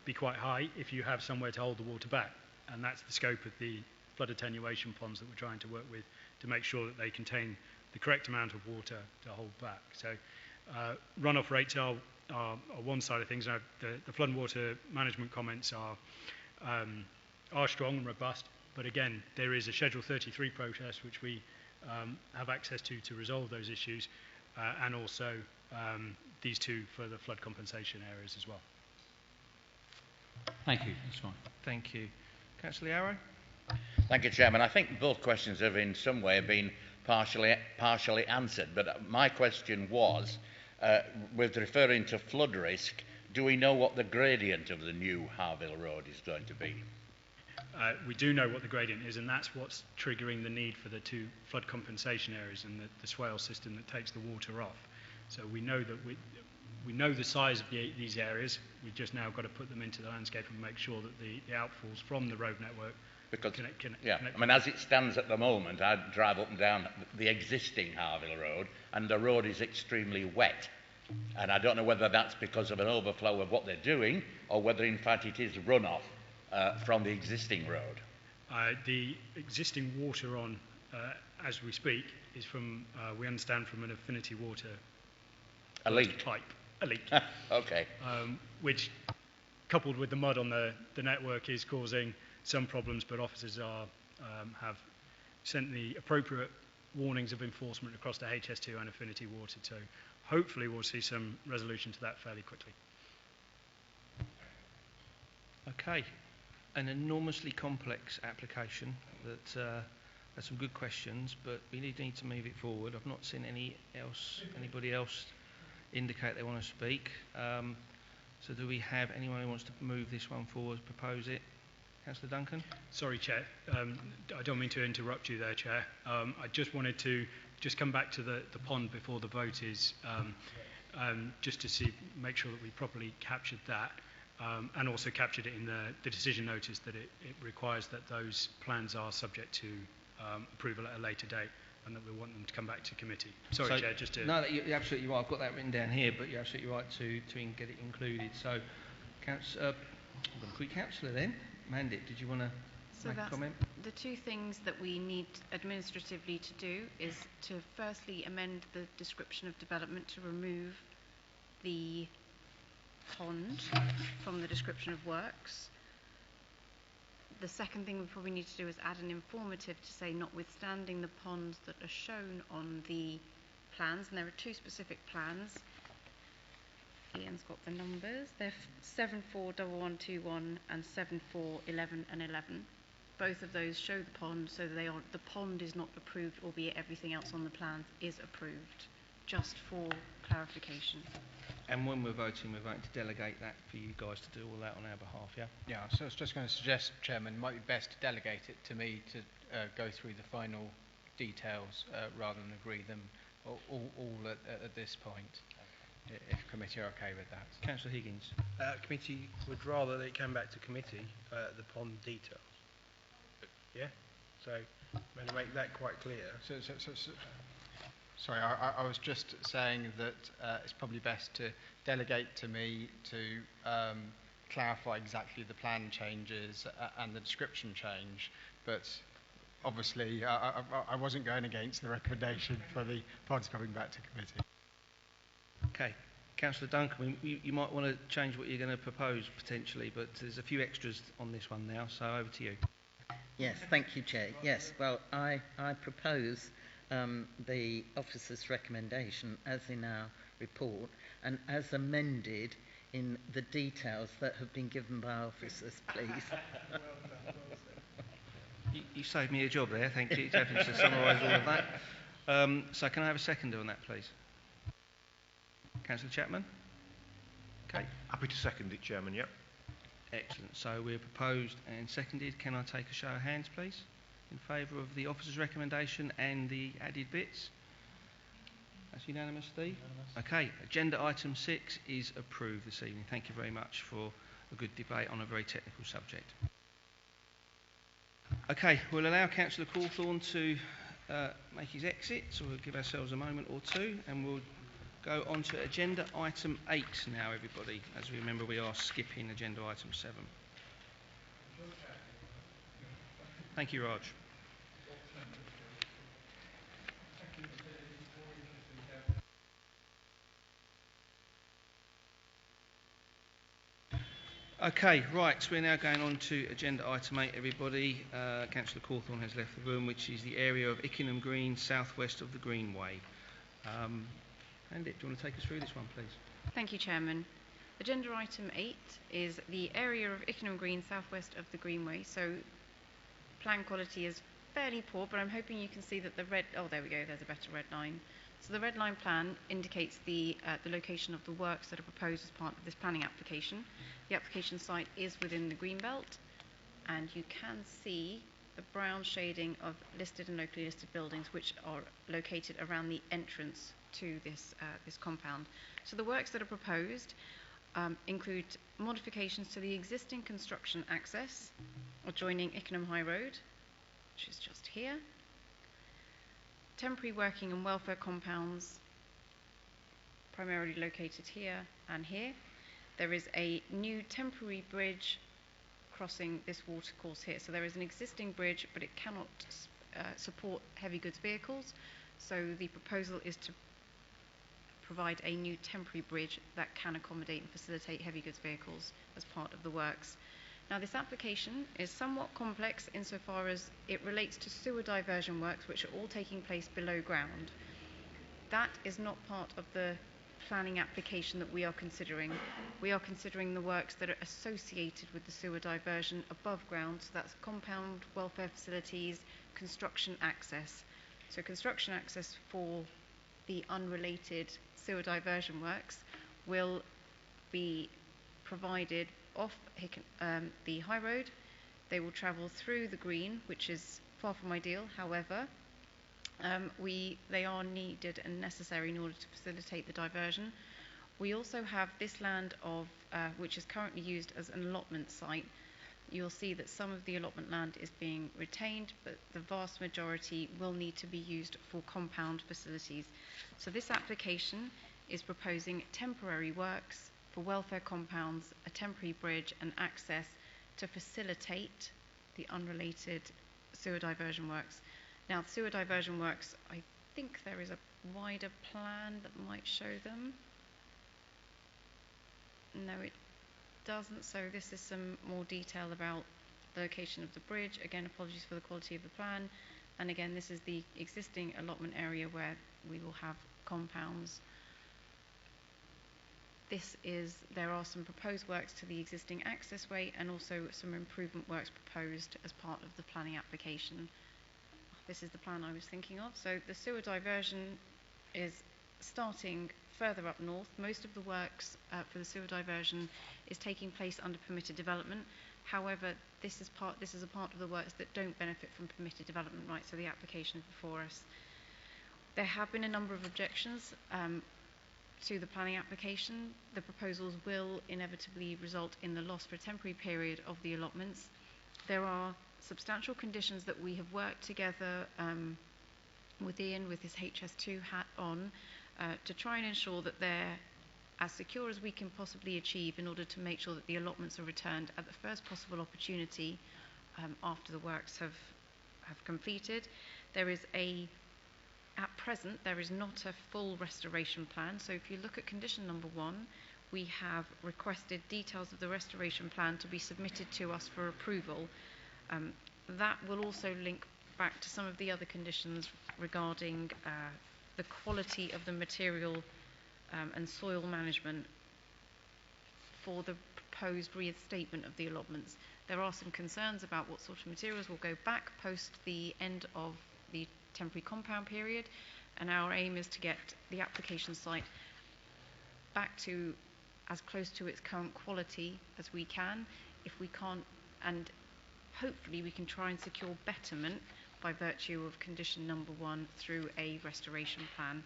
be quite high if you have somewhere to hold the water back, and that's the scope of the flood attenuation ponds that we're trying to work with to make sure that they contain the correct amount of water to hold back. So runoff rates are one side of things. Now, the flood and water management comments are strong and robust, but again, there is a Schedule 33 process which we have access to resolve those issues, and also these two for the flood compensation areas as well. Thank you, that's fine. Thank you. Councillor Yarrow? Thank you, Chairman. I think both questions have in some way been partially answered, but my question was, with referring to flood risk, do we know what the gradient of the new Harville Road is going to be? We do know what the gradient is, and that's what's triggering the need for the two flood compensation areas and the swale system that takes the water off. So we know that we know the size of these areas. We've just now got to put them into the landscape and make sure that the outfalls from the road network connect. I mean, as it stands at the moment, I drive up and down the existing Harville Road, and the road is extremely wet. And I don't know whether that's because of an overflow of what they're doing, or whether in fact it is runoff from the existing road. The existing water on, as we speak, is from, we understand, from an affinity water leak type. A leak. Okay. Which, coupled with the mud on the network, is causing some problems, but officers have sent the appropriate warnings of enforcement across to HS2 and affinity water, so hopefully we'll see some resolution to that fairly quickly. Okay. An enormously complex application that has some good questions, but we need to move it forward. I've not seen anybody else indicate they want to speak. So do we have anyone who wants to move this one forward, propose it? Councillor Duncan? Sorry, Chair. I don't mean to interrupt you there, Chair. I just wanted to just come back to the pond before the vote is, just to make sure that we properly captured that, and also captured it in the decision notice that it requires that those plans are subject to approval at a later date, and that we want them to come back to committee. Sorry, Chair, just to... No, you're absolutely right. I've got that written down here, but you're absolutely right to get it included. So, I'm going to call you Councillor then. Mandip, did you want to make a comment? The two things that we need administratively to do is to firstly amend the description of development to remove the pond from the description of works. The second thing we probably need to do is add an informative to say, notwithstanding the ponds that are shown on the plans, and there are two specific plans. Ian's got the numbers. They're 741121 and 7411 and 11. Both of those show the pond, so the pond is not approved, albeit everything else on the plans is approved, just for clarification. And when we're voting to delegate that for you guys to do all that on our behalf, yeah? Yeah, so I was just going to suggest, Chairman, it might be best to delegate it to me to go through the final details rather than agree them all at this point, if committee are okay with that. Councillor Higgins. Committee would rather that it came back to committee, the pond details. Yeah? So, I'm going to make that quite clear. Sorry, I was just saying that it's probably best to delegate to me to clarify exactly the plan changes and the description change, but obviously I wasn't going against the recommendation for the ponds coming back to committee. Okay. Councillor Duncan, you might want to change what you're going to propose potentially, but there's a few extras on this one now, so over to you. Yes, thank you, Chair. Yes, well, I propose the officer's recommendation as in our report and as amended in the details that have been given by officers, please. You saved me a job there, thank you. Having to summarise all of that. So can I have a seconder on that, please? Councillor Chapman? Okay. Happy to second it, Chairman, yep. Excellent. So we're proposed and seconded. Can I take a show of hands, please? In favour of the officer's recommendation and the added bits? That's unanimous, Steve? Unanimous. Okay. Agenda item 6 is approved this evening. Thank you very much for a good debate on a very technical subject. Okay. We'll allow Councillor Cawthorne to make his exit, so we'll give ourselves a moment or two, and we'll go on to agenda item 8 now, everybody. As we remember, we are skipping agenda item 7. Thank you, Raj. Okay, right, we're now going on to agenda item 8, everybody. Councillor Cawthorne has left the room, which is the area of Ickenham Green, southwest of the Greenway. Andy, do you want to take us through this one, please? Thank you, Chairman. Agenda item 8 is the area of Ickenham Green, southwest of the Greenway. So, plan quality is fairly poor, but I'm hoping you can see that the red... Oh, there we go, there's a better red line. So the red line plan indicates the location of the works that are proposed as part of this planning application. The application site is within the Greenbelt, and you can see the brown shading of listed and locally listed buildings which are located around the entrance to this compound. So the works that are proposed include modifications to the existing construction access adjoining Ickenham High Road, which is just here, temporary working and welfare compounds primarily located here and here. There is a new temporary bridge crossing this watercourse here. So there is an existing bridge, but it cannot support heavy goods vehicles. So the proposal is to provide a new temporary bridge that can accommodate and facilitate heavy goods vehicles as part of the works. Now, this application is somewhat complex insofar as it relates to sewer diversion works which are all taking place below ground. That is not part of the planning application that we are considering. We are considering the works that are associated with the sewer diversion above ground, so that's compound, welfare facilities, construction access. So construction access for the unrelated sewer diversion works will be provided off the high road. They will travel through the green, which is far from ideal. However, they are needed and necessary in order to facilitate the diversion. We also have this land which is currently used as an allotment site. You'll see that some of the allotment land is being retained, but the vast majority will need to be used for compound facilities. So this application is proposing temporary works for welfare compounds, a temporary bridge and access to facilitate the unrelated sewer diversion works. Now, sewer diversion works, I think there is a wider plan that might show them. No, it doesn't. So this is some more detail about the location of the bridge. Again, apologies for the quality of the plan. And again, this is the existing allotment area where we will have compounds. There are some proposed works to the existing accessway and also some improvement works proposed as part of the planning application. This is the plan I was thinking of. So the sewer diversion is starting further up north. Most of the works for the sewer diversion is taking place under permitted development. However, this is a part of the works that don't benefit from permitted development rights, so the application is before us. There have been a number of objections to the planning application. The proposals will inevitably result in the loss for a temporary period of the allotments. There are substantial conditions that we have worked together with Ian, with his HS2 hat on, to try and ensure that they're as secure as we can possibly achieve in order to make sure that the allotments are returned at the first possible opportunity after the works have completed. At present, there is not a full restoration plan. So if you look at condition number 1, we have requested details of the restoration plan to be submitted to us for approval. That will also link back to some of the other conditions regarding the quality of the material and soil management for the proposed reinstatement of the allotments. There are some concerns about what sort of materials will go back post the end of the temporary compound period, and our aim is to get the application site back to as close to its current quality as we can. If we can't, and hopefully we can try and secure betterment by virtue of condition number 1 through a restoration plan.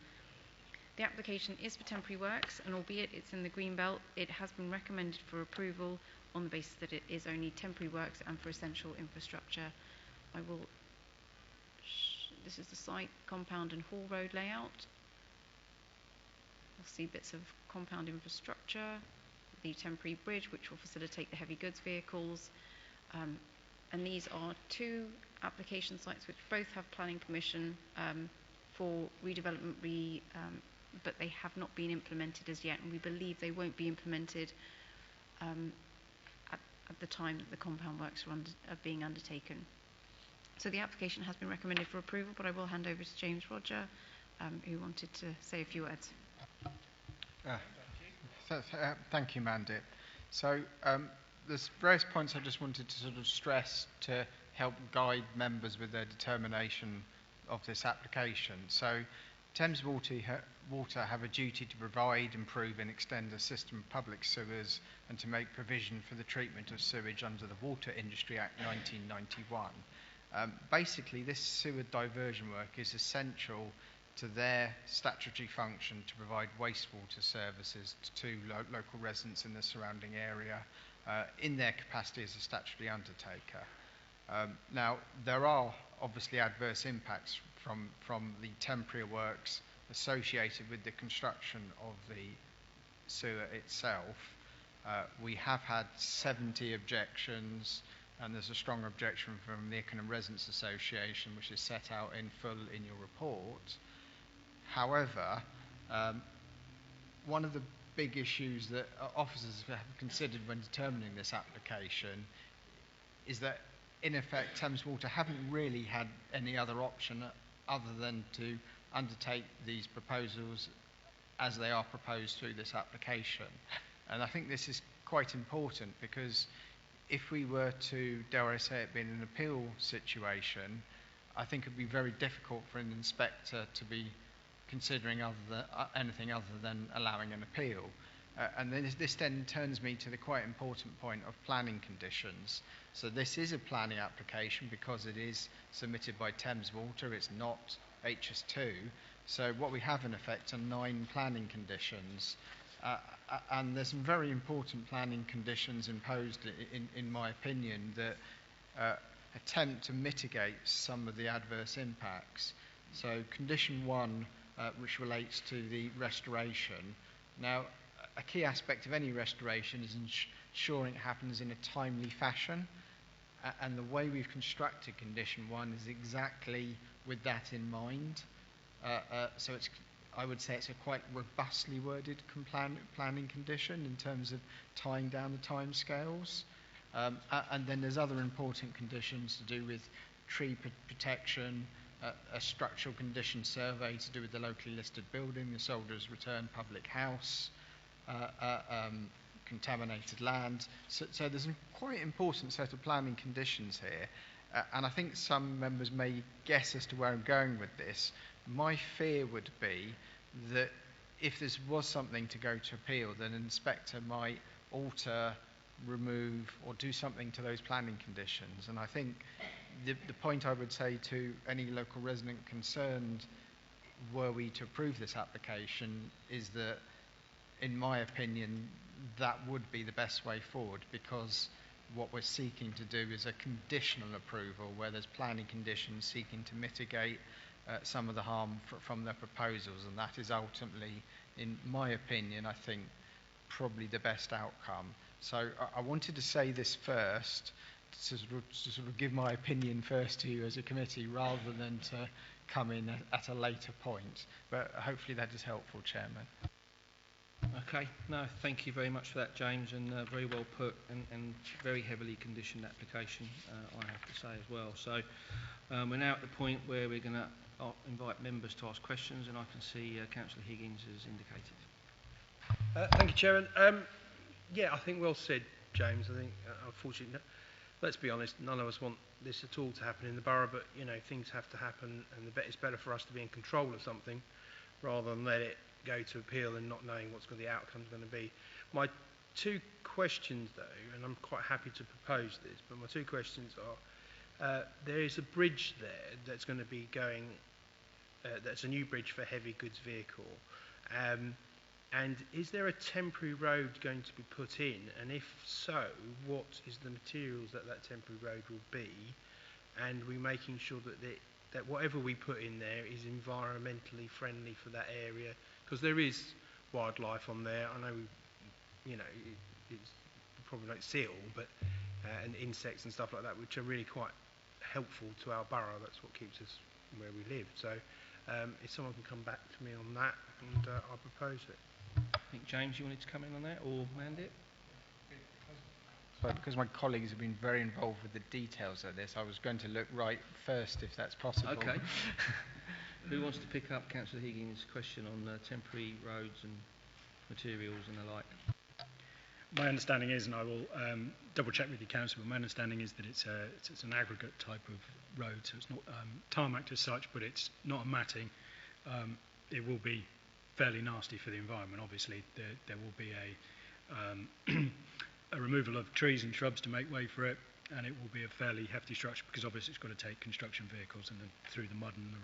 The application is for temporary works, and albeit it's in the green belt, it has been recommended for approval on the basis that it is only temporary works and for essential infrastructure. This is the site, compound and hall road layout. We'll see bits of compound infrastructure, the temporary bridge which will facilitate the heavy goods vehicles, and these are 2 application sites which both have planning permission for redevelopment, but they have not been implemented as yet, and we believe they won't be implemented at the time that the compound works are being undertaken. So the application has been recommended for approval, but I will hand over to James Roger, who wanted to say a few words. Thank you, Mandip. So there's various points I just wanted to sort of stress to help guide members with their determination of this application. So Thames Water have a duty to provide, improve and extend a system of public sewers and to make provision for the treatment of sewage under the Water Industry Act 1991. Basically, this sewer diversion work is essential to their statutory function to provide wastewater services to local residents in the surrounding area in their capacity as a statutory undertaker. Now, there are obviously adverse impacts from the temporary works associated with the construction of the sewer itself. We have had 70 objections, and there's a strong objection from the Ickenham Residents Association, which is set out in full in your report. However, one of the big issues that officers have considered when determining this application is that, in effect, Thames Water haven't really had any other option other than to undertake these proposals as they are proposed through this application. And I think this is quite important, because if we were to, dare I say it, be in an appeal situation, I think it would be very difficult for an inspector to be considering anything other than allowing an appeal. And then this then turns me to the quite important point of planning conditions. So this is a planning application because it is submitted by Thames Water, it's not HS2. So what we have in effect are 9 planning conditions. And there's some very important planning conditions imposed, in my opinion, that attempt to mitigate some of the adverse impacts. So condition 1, which relates to the restoration. Now, a key aspect of any restoration is ensuring it happens in a timely fashion, and the way we've constructed condition 1 is exactly with that in mind. So I would say it's a quite robustly worded planning condition in terms of tying down the timescales. And then there's other important conditions to do with tree protection, a structural condition survey to do with the locally listed building, the Soldiers' Return public house, contaminated land. So there's a quite important set of planning conditions here. And I think some members may guess as to where I'm going with this. My fear would be that if this was something to go to appeal, then an inspector might alter, remove, or do something to those planning conditions. And I think the point I would say to any local resident concerned, were we to approve this application, is that, in my opinion, that would be the best way forward, because what we're seeking to do is a conditional approval where there's planning conditions seeking to mitigate some of the harm from their proposals, and that is ultimately, in my opinion, I think, probably the best outcome. So I wanted to say this first, to sort of give my opinion first to you as a committee, rather than to come in at a later point. But hopefully that is helpful, Chairman. Okay, no, thank you very much for that, James, and very well put, and very heavily conditioned application, I have to say as well. So we're now at the point where we're going to invite members to ask questions, and I can see Councillor Higgins has indicated. Thank you, Chairman. Yeah, I think well said, James. I think, unfortunately, let's be honest, none of us want this at all to happen in the borough, but, you know, things have to happen, and it's better for us to be in control of something rather than let it go to appeal and not knowing what the outcome's going to be. My 2 questions, though, and I'm quite happy to propose this, but my 2 questions are, there is a bridge there that's going to be going, that's a new bridge for heavy goods vehicle, and is there a temporary road going to be put in, and if so, what is the materials that temporary road will be, and we're making sure that whatever we put in there is environmentally friendly for that area, because there is wildlife on there. I know, you know, it's probably like seal, but and insects and stuff like that, which are really quite helpful to our borough. That's what keeps us where we live. So if someone can come back to me on that, and I'll propose it. I think, James, you wanted to come in on that, or Mandip? So because my colleagues have been very involved with the details of this, I was going to look right first, if that's possible. Okay. Who wants to pick up Councillor Higgins' question on temporary roads and materials and the like? My understanding is, and I will double check with you, Councillor, but my understanding is that it's an aggregate type of road, so it's not tarmacked as such, but it's not a matting. It will be fairly nasty for the environment. Obviously, there will be a removal of trees and shrubs to make way for it, and it will be a fairly hefty structure, because obviously it's got to take construction vehicles and then through the mud and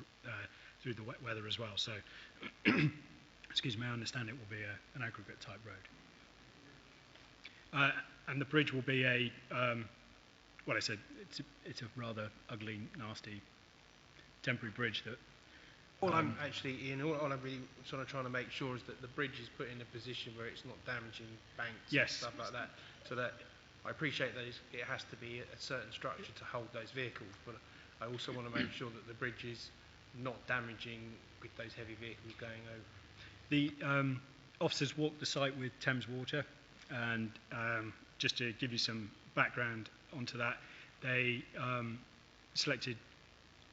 through the wet weather as well. So, excuse me, I understand it will be an aggregate type road. And the bridge will be well, I said it's a rather ugly, nasty temporary bridge that. All I'm really sort of trying to make sure is that the bridge is put in a position where it's not damaging banks and stuff like that. So that I appreciate that it has to be a certain structure to hold those vehicles, but I also want to make sure that the bridge is not damaging with those heavy vehicles going over. The officers walked the site with Thames Water, and just to give you some background onto that, they selected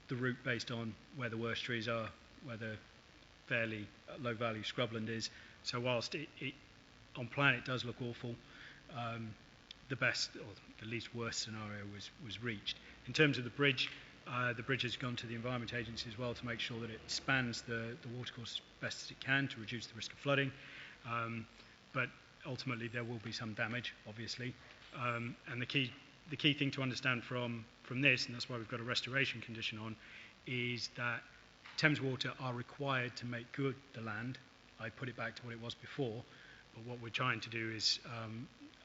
the route based on where the worst trees are, where the fairly low value scrubland is. So whilst it on plan it does look awful, the best or the least worst scenario was reached. In terms of the bridge, the bridge has gone to the Environment Agency as well to make sure that it spans the watercourse as best as it can to reduce the risk of flooding. But ultimately there will be some damage, obviously. And the key thing to understand from this, and that's why we've got a restoration condition on, is that Thames Water are required to make good the land. I put it back to what it was before, but what we're trying to do is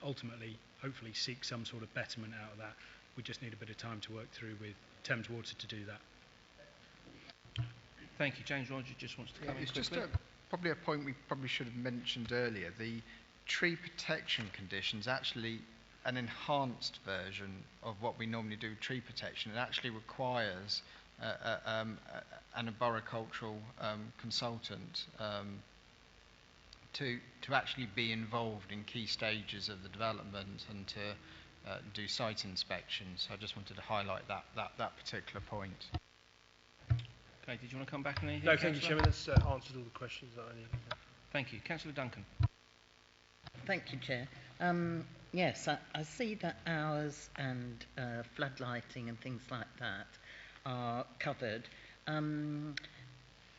ultimately, hopefully, seek some sort of betterment out of that. We just need a bit of time to work through with Thames Water to do that. Thank you. James Roger just wants to come in It's quickly. just probably a point we probably should have mentioned earlier. The tree protection condition is actually an enhanced version of what we normally do with tree protection. It actually requires an arboricultural consultant to actually be involved in key stages of the development and to do site inspections. So I just wanted to highlight that particular point. Okay, did you want to come back on anything? No, thank you, Councillor? Chairman. That's answered all the questions that I need. Thank you. Councillor Duncan. Thank you, Chair. Yes, I see that hours and floodlighting and things like that are covered.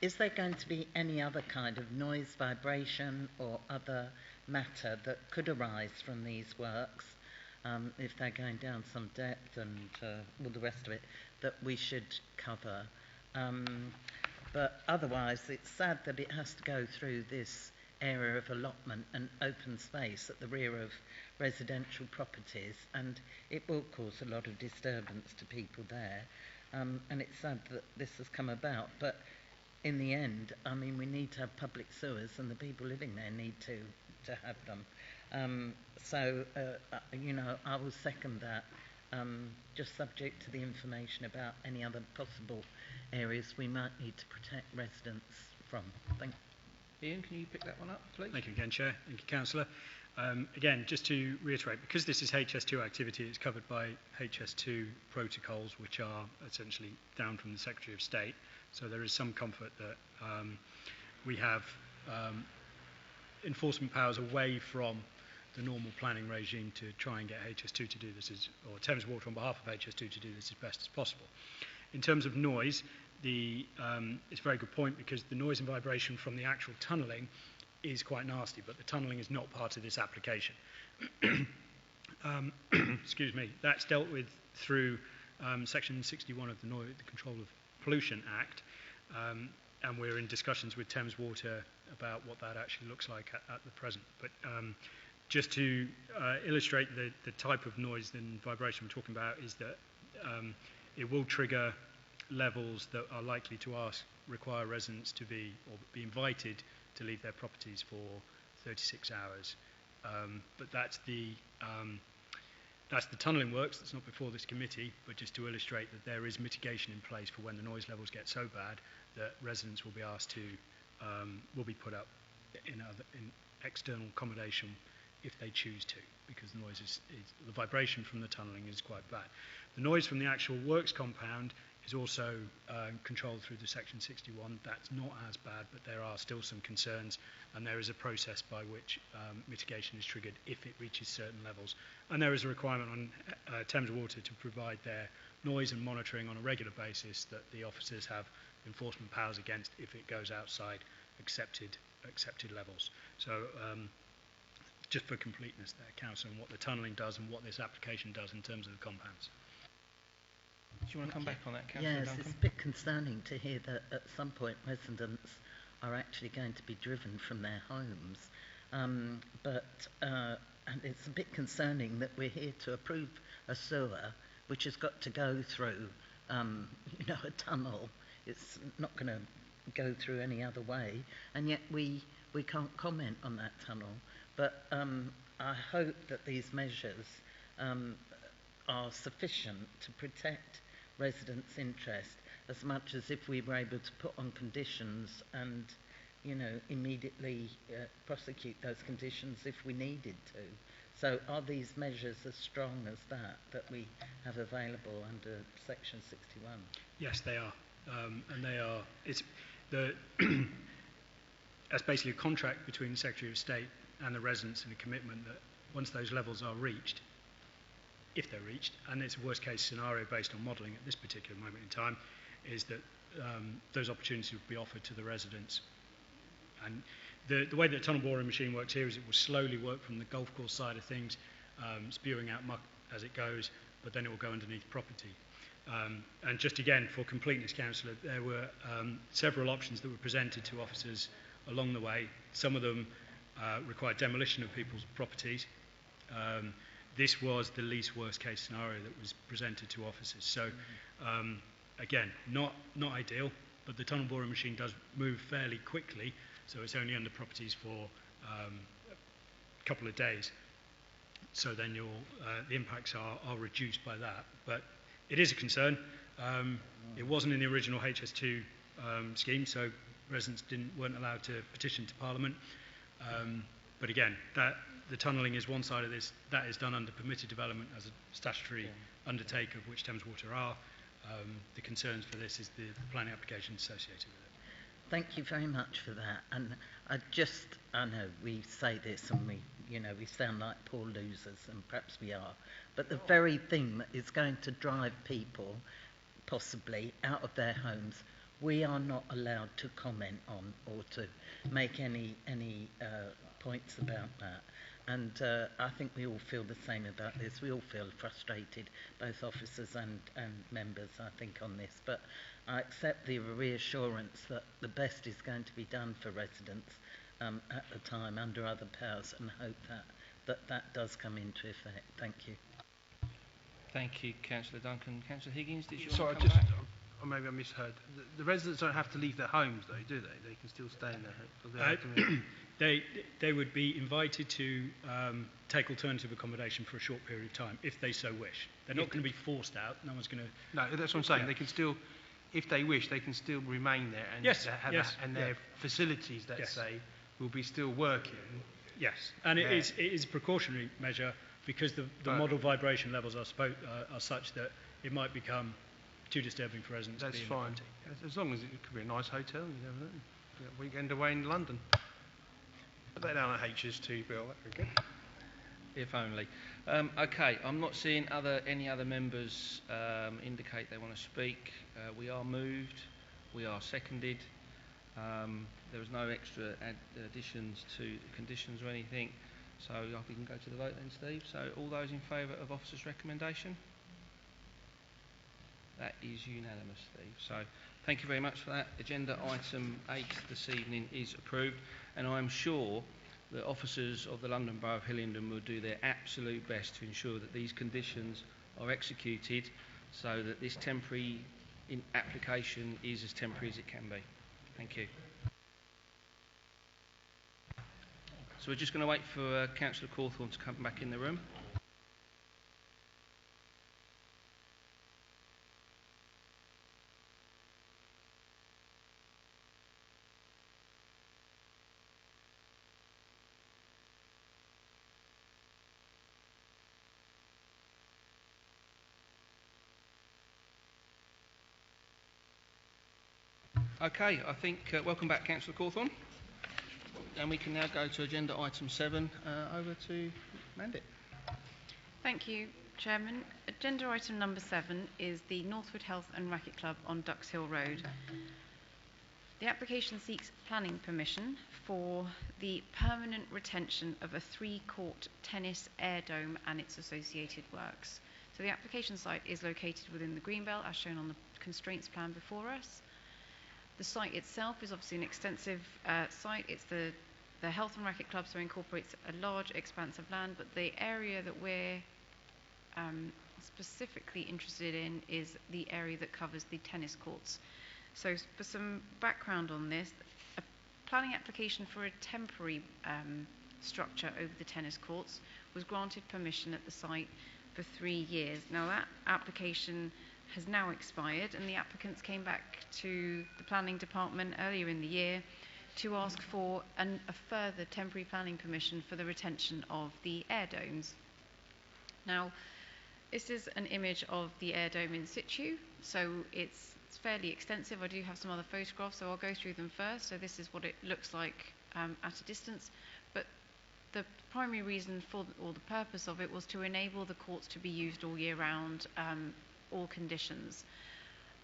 Is there going to be any other kind of noise, vibration or other matter that could arise from these works, if they're going down some depth and all the rest of it, that we should cover? But otherwise, it's sad that it has to go through this area of allotment and open space at the rear of residential properties, and it will cause a lot of disturbance to people there. And it's sad that this has come about, but in the end, I mean, we need to have public sewers, and the people living there need to have them. You know, I will second that, just subject to the information about any other possible areas we might need to protect residents from. Thank you. Ian, can you pick that one up, please? Thank you again, Chair. Thank you, Councillor. Again, just to reiterate, because this is HS2 activity, it's covered by HS2 protocols, which are essentially down from the Secretary of State. So there is some comfort that we have enforcement powers away from the normal planning regime to try and get HS2 to do this, or Thames Water on behalf of HS2 to do this as best as possible. In terms of noise, it's a very good point, because the noise and vibration from the actual tunnelling is quite nasty, but the tunnelling is not part of this application. Excuse me. That's dealt with through Section 61 of the Control of Pollution Act, and we're in discussions with Thames Water about what that actually looks like at the present. But just to illustrate the type of noise and vibration we're talking about, is that it will trigger levels that are likely to require residents to be invited to leave their properties for 36 hours. But that's the tunnelling works. That's not before this committee, but just to illustrate that there is mitigation in place for when the noise levels get so bad that residents will be asked to will be put up in external accommodation if they choose to, because the noise the vibration from the tunnelling is quite bad. The noise from the actual works compound is also controlled through the Section 61. That's not as bad, but there are still some concerns, and there is a process by which mitigation is triggered if it reaches certain levels. And there is a requirement on Thames Water to provide their noise and monitoring on a regular basis that the officers have enforcement powers against if it goes outside accepted levels. So just for completeness there, Councillor, and what the tunnelling does and what this application does in terms of the compounds. Do you want to come back on that, Councillor Yes, Duncan? it's a bit concerning to hear that at some point residents are actually going to be driven from their homes. And it's a bit concerning that we're here to approve a sewer which has got to go through, a tunnel. It's not going to go through any other way, and yet we can't comment on that tunnel. But I hope that these measures are sufficient to protect residents' interest, as much as if we were able to put on conditions and, immediately prosecute those conditions if we needed to. So are these measures as strong as that we have available under Section 61? Yes, they are. And they are, that's basically a contract between the Secretary of State and the residents, and a commitment that once those levels are reached, if they're reached, and it's a worst case scenario based on modelling at this particular moment in time, is that those opportunities would be offered to the residents. And the way that the tunnel boring machine works here is it will slowly work from the golf course side of things, spewing out muck as it goes, but then it will go underneath property. And just again, for completeness, Councillor, there were several options that were presented to officers along the way. Some of them required demolition of people's properties. This was the least worst case scenario that was presented to officers. So again, not ideal, but the tunnel boring machine does move fairly quickly, so it's only under properties for a couple of days. So then the impacts are reduced by that. But it is a concern. It wasn't in the original HS2 scheme, so residents weren't allowed to petition to Parliament. But again, the tunnelling is one side of this. That is done under permitted development as a statutory undertaker, of which Thames Water are. The concerns for this is the planning application associated with it. Thank you very much for that. And I know we say this and we sound like poor losers, and perhaps we are, but the very thing that is going to drive people possibly out of their homes, we are not allowed to comment on or to make any points about that. And I think we all feel the same about this. We all feel frustrated, both officers and members, I think, on this. But I accept the reassurance that the best is going to be done for residents at the time under other powers, and hope that does come into effect. Thank you. Thank you, Councillor Duncan. Councillor Higgins, did you Sorry, want to come back? or maybe I misheard. The residents don't have to leave their homes, though, do they? They can still stay in their homes. They would be invited to take alternative accommodation for a short period of time, if they so wish. They're not going to be forced out. No one's going to... No, that's what I'm saying. Yeah. They can still, if they wish, they can still remain there, and their facilities, let's say, will be still working. Yes, and it is a precautionary measure, because the model vibration levels are such that it might become too disturbing for residents to be in the property. As long as it could be a nice hotel, you never know. A weekend away in London. Put that down at HS2, Bill. That would be good. If only. Okay, I'm not seeing any other members indicate they want to speak. We are moved. We are seconded. There was no extra additions to the conditions or anything. So we can go to the vote then, Steve. So all those in favour of officer's recommendation? That is unanimous, Steve. So thank you very much for that. Agenda item 8 this evening is approved, and I am sure that officers of the London Borough of Hillingdon will do their absolute best to ensure that these conditions are executed so that this temporary application is as temporary as it can be. Thank you. So we're just going to wait for Councillor Cawthorne to come back in the room. Okay, I think welcome back, Councillor Cawthorne. And we can now go to agenda item 7. Over to Mandit. Thank you, Chairman. Agenda item number 7 is the Northwood Health and Racquet Club on Ducks Hill Road. The application seeks planning permission for the permanent retention of a 3-court tennis air dome and its associated works. So the application site is located within the Greenbelt, as shown on the constraints plan before us. The site itself is obviously an extensive site. It's the Health and Racquet Club, so incorporates a large expanse of land, but the area that we're specifically interested in is the area that covers the tennis courts. So for some background on this, a planning application for a temporary structure over the tennis courts was granted permission at the site for 3 years. Now that application has now expired, and the applicants came back to the planning department earlier in the year to ask for a further temporary planning permission for the retention of the air domes. Now, this is an image of the air dome in situ, so it's fairly extensive. I do have some other photographs, so I'll go through them first. So this is what it looks like at a distance, but the primary reason for, or the purpose of it, was to enable the courts to be used all year round, all conditions.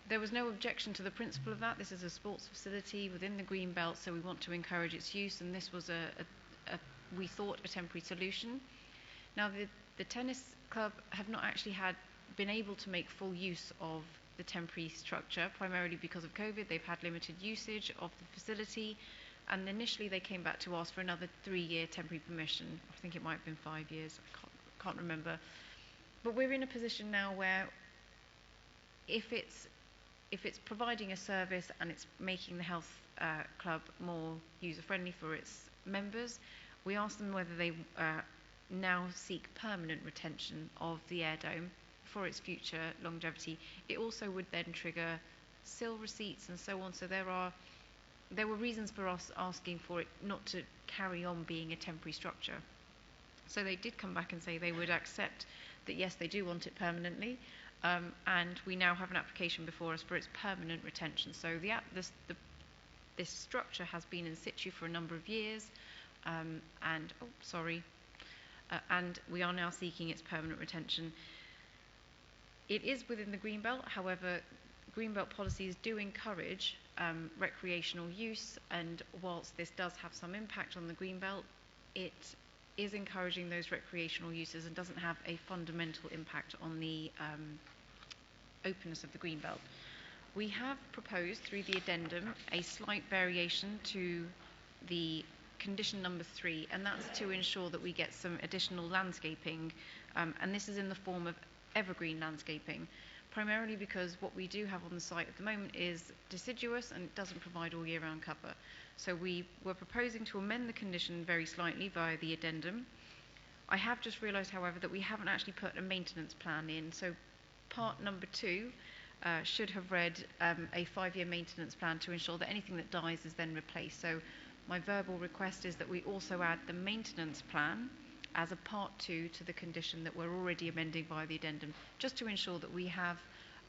There was no objection to the principle of that. This is a sports facility within the green belt, so we want to encourage its use, and this was we thought, a temporary solution. Now, the tennis club have not actually been able to make full use of the temporary structure, primarily because of COVID. They've had limited usage of the facility, and initially they came back to ask for another 3-year temporary permission. I think it might have been 5 years, I can't remember. But we're in a position now where if it's providing a service and it's making the health club more user-friendly for its members, we ask them whether they now seek permanent retention of the air dome for its future longevity. It also would then trigger SIL receipts and so on. So there were reasons for us asking for it not to carry on being a temporary structure. So they did come back and say they would accept that, yes, they do want it permanently, and we now have an application before us for its permanent retention. So this structure has been in situ for a number of years, and we are now seeking its permanent retention. It is within the Greenbelt. However, Greenbelt policies do encourage recreational use, and whilst this does have some impact on the Greenbelt, it is encouraging those recreational uses and doesn't have a fundamental impact on the openness of the Greenbelt. We have proposed through the addendum a slight variation to the condition number 3, and that's to ensure that we get some additional landscaping, and this is in the form of evergreen landscaping, primarily because what we do have on the site at the moment is deciduous and it doesn't provide all year round cover. So we were proposing to amend the condition very slightly via the addendum. I have just realised, however, that we haven't actually put a maintenance plan in, so part number 2 should have read a 5-year maintenance plan to ensure that anything that dies is then replaced. So my verbal request is that we also add the maintenance plan as a part 2 to the condition that we're already amending via the addendum, just to ensure that we have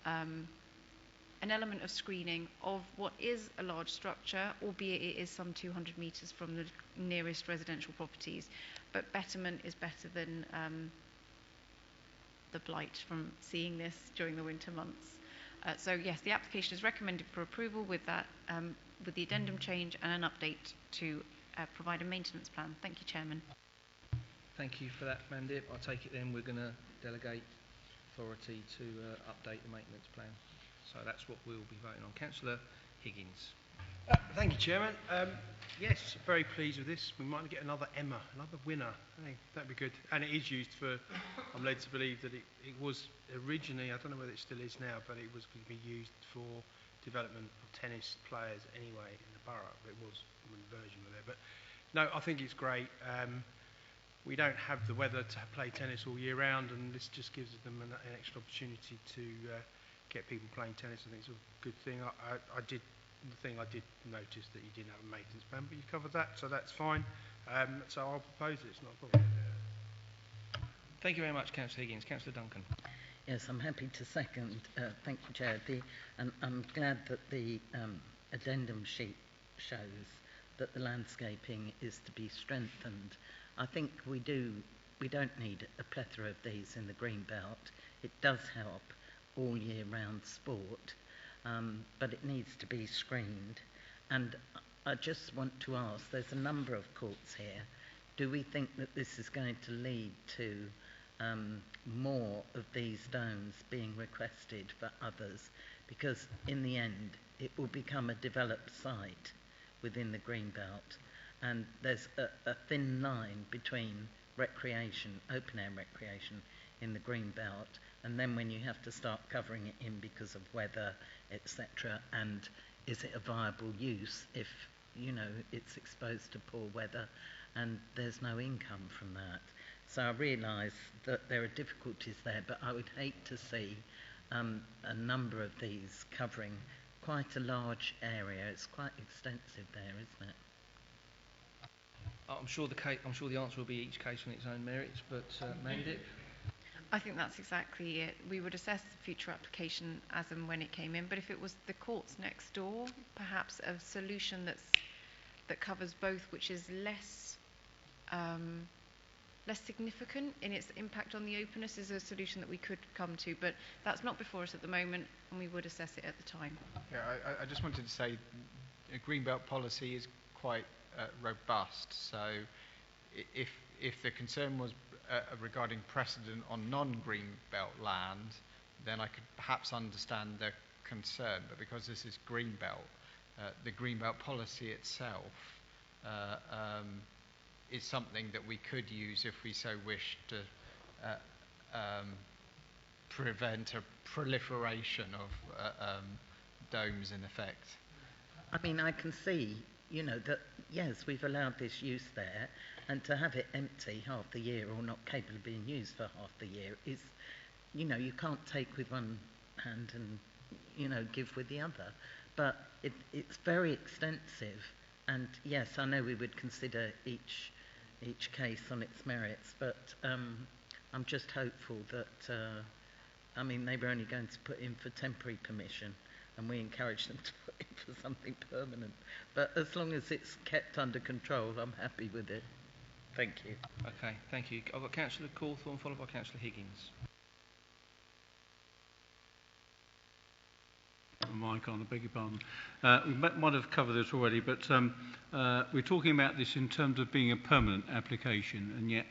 an element of screening of what is a large structure, albeit it is some 200 metres from the nearest residential properties. But betterment is better than the blight from seeing this during the winter months. So yes, the application is recommended for approval with that, with the addendum change and an update to provide a maintenance plan. Thank you, Chairman. Thank you for that, Mandip. I take it then we're going to delegate authority to update the maintenance plan. So that's what we'll be voting on. Councillor Higgins. Thank you, Chairman. Yes, very pleased with this. We might get another Emma, another winner. I think that'd be good. And it is used for, I'm led to believe that it was originally, I don't know whether it still is now, but it was going to be used for development of tennis players anyway in the borough. It was one version of it. But no, I think it's great. We don't have the weather to play tennis all year round, and this just gives them an extra opportunity to get people playing tennis. I think it's a good thing. The thing I did notice that you didn't have a maintenance plan, but you covered that, so that's fine. So I'll propose it. It's not a problem. Thank you very much, Councillor Higgins. Councillor Duncan. Yes, I'm happy to second. Thank you, Chair. And I'm glad that the addendum sheet shows that the landscaping is to be strengthened. I think we don't need a plethora of these in the green belt. It does help all year round sport, but it needs to be screened. And I just want to ask, there's a number of courts here. Do we think that this is going to lead to more of these domes being requested for others? Because in the end, it will become a developed site within the green belt. And there's a thin line between recreation, open air recreation in the green belt, and then when you have to start covering it in because of weather, etc., and is it a viable use if, you know, it's exposed to poor weather and there's no income from that. So I realise that there are difficulties there, but I would hate to see a number of these covering quite a large area. It's quite extensive there, isn't it? I'm sure the answer will be each case on its own merits, but Mandip? I think that's exactly it. We would assess the future application as and when it came in, but if it was the courts next door, perhaps a solution that covers both, which is less less significant in its impact on the openness is a solution that we could come to, but that's not before us at the moment, and we would assess it at the time. Yeah, I just wanted to say a greenbelt policy is quite robust. So if the concern was regarding precedent on non-greenbelt land, then I could perhaps understand the concern. But because this is greenbelt, the greenbelt policy itself is something that we could use if we so wish to prevent a proliferation of domes in effect. I mean, I can see, you know, that, yes, we've allowed this use there, and to have it empty half the year or not capable of being used for half the year is, you know, you can't take with one hand and, you know, give with the other. But it's very extensive, and yes, I know we would consider each case on its merits, but I'm just hopeful that, I mean, they were only going to put in for temporary permission, and we encouraged them to put in for something permanent. But as long as it's kept under control, I'm happy with it. Thank you. Okay, thank you. I've got Councillor Cawthorne, followed by Councillor Higgins. Mike on, I beg your pardon. We might have covered this already, but we're talking about this in terms of being a permanent application, and yet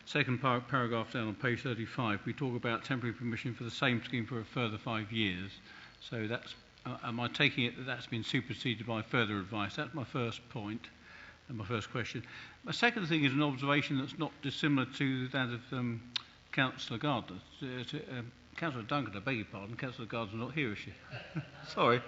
second paragraph down on page 35, we talk about temporary permission for the same scheme for a further 5 years. So that's, am I taking it that that's been superseded by further advice? That's my first point and my first question. My second thing is an observation that's not dissimilar to that of Councillor Gardner. Councillor Duncan, I beg your pardon, Councillor Gardner's not here, is she? Sorry,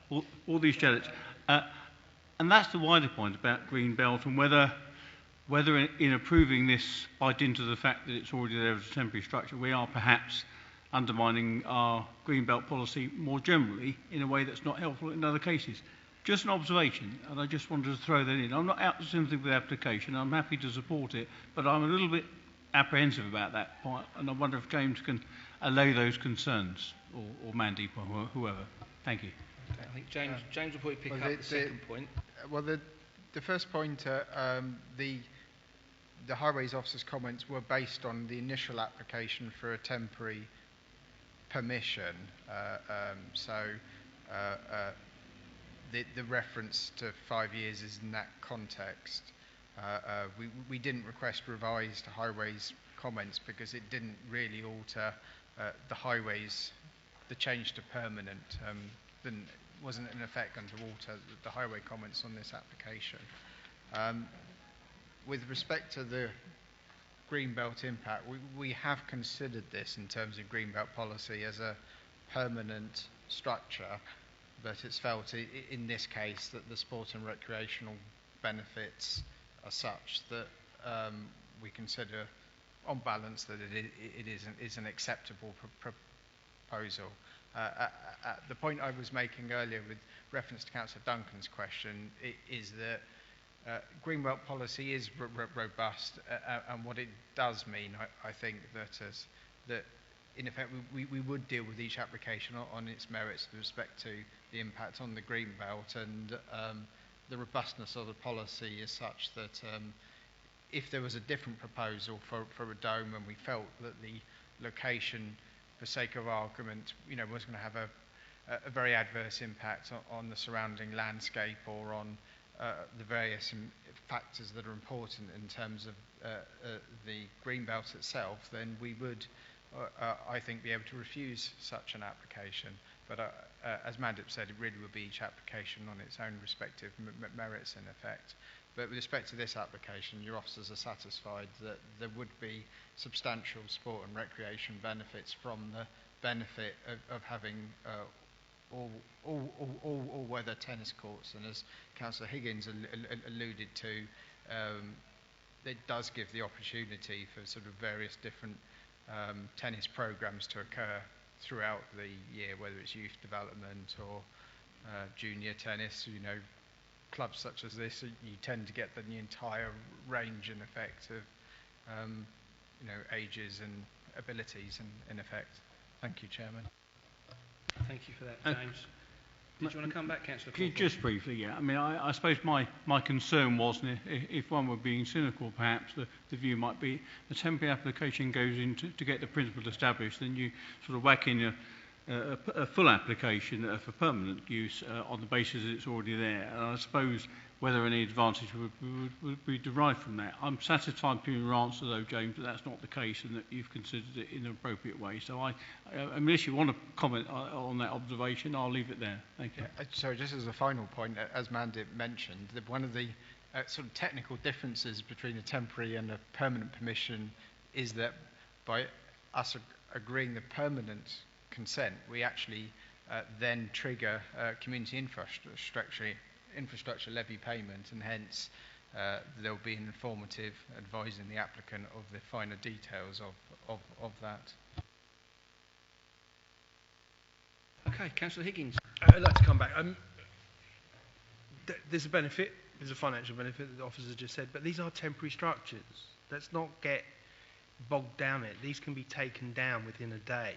all these challenges. And that's the wider point about green belt and whether in approving this by dint of the fact that it's already there as a temporary structure, we are perhaps undermining our green belt policy more generally in a way that's not helpful in other cases. Just an observation, and I just wanted to throw that in. I'm not out to something with the application, I'm happy to support it, but I'm a little bit apprehensive about that point, and I wonder if James can allay those concerns, or Mandy, or whoever. Thank you. Okay, I think James will probably pick up the second point. Well, the first point, the Highways Officer's comments were based on the initial application for a temporary permission. The reference to 5 years is in that context. We didn't request revised Highways comments because it didn't really alter the Highways. The change to permanent wasn't in effect going to alter the highway comments on this application. With respect to the Greenbelt impact, we have considered this in terms of Greenbelt policy as a permanent structure, but it's felt in this case that the sport and recreational benefits are such that we consider on balance that it is an acceptable proposal. The point I was making earlier with reference to Councillor Duncan's question is that Greenbelt policy is robust, and what it does mean, I think, that in effect we would deal with each application on its merits with respect to the impact on the Greenbelt, and the robustness of the policy is such that if there was a different proposal for a dome and we felt that the location, for sake of argument, was going to have a very adverse impact on the surrounding landscape or on the various factors that are important in terms of the Greenbelt itself, then we would, I think, be able to refuse such an application. But as Mandip said, it really would be each application on its own respective merits in effect. But with respect to this application, your officers are satisfied that there would be substantial sport and recreation benefits from the benefit of having all-weather tennis courts. And as Councillor Higgins alluded to, it does give the opportunity for sort of various different tennis programs to occur throughout the year, whether it's youth development or junior tennis. Clubs such as this, you tend to get the entire range in effect of ages and abilities in effect. Thank you, Chairman. Thank you for that, James. Did you want to come back, Councillor Crawford? Just briefly, yeah. I mean, I suppose my concern was, and if one were being cynical, perhaps, the view might be a temporary application goes in to get the principle established, then you sort of whack in a full application for permanent use on the basis that it's already there. And I suppose whether any advantage would be derived from that. I'm satisfied with your answer, though, James, that that's not the case and that you've considered it in an appropriate way. So unless you want to comment on that observation, I'll leave it there. Thank you. Yeah, sorry, just as a final point, as Mandip mentioned, that one of the sort of technical differences between a temporary and a permanent permission is that by us agreeing the permanent consent, we actually then trigger community infrastructure levy payment, and hence there'll be an informative advising the applicant of the finer details of that. Okay, Councillor Higgins. I'd like to come back. There's a benefit, there's a financial benefit that the officers just said, but these are temporary structures. Let's not get bogged down in it. These can be taken down within a day.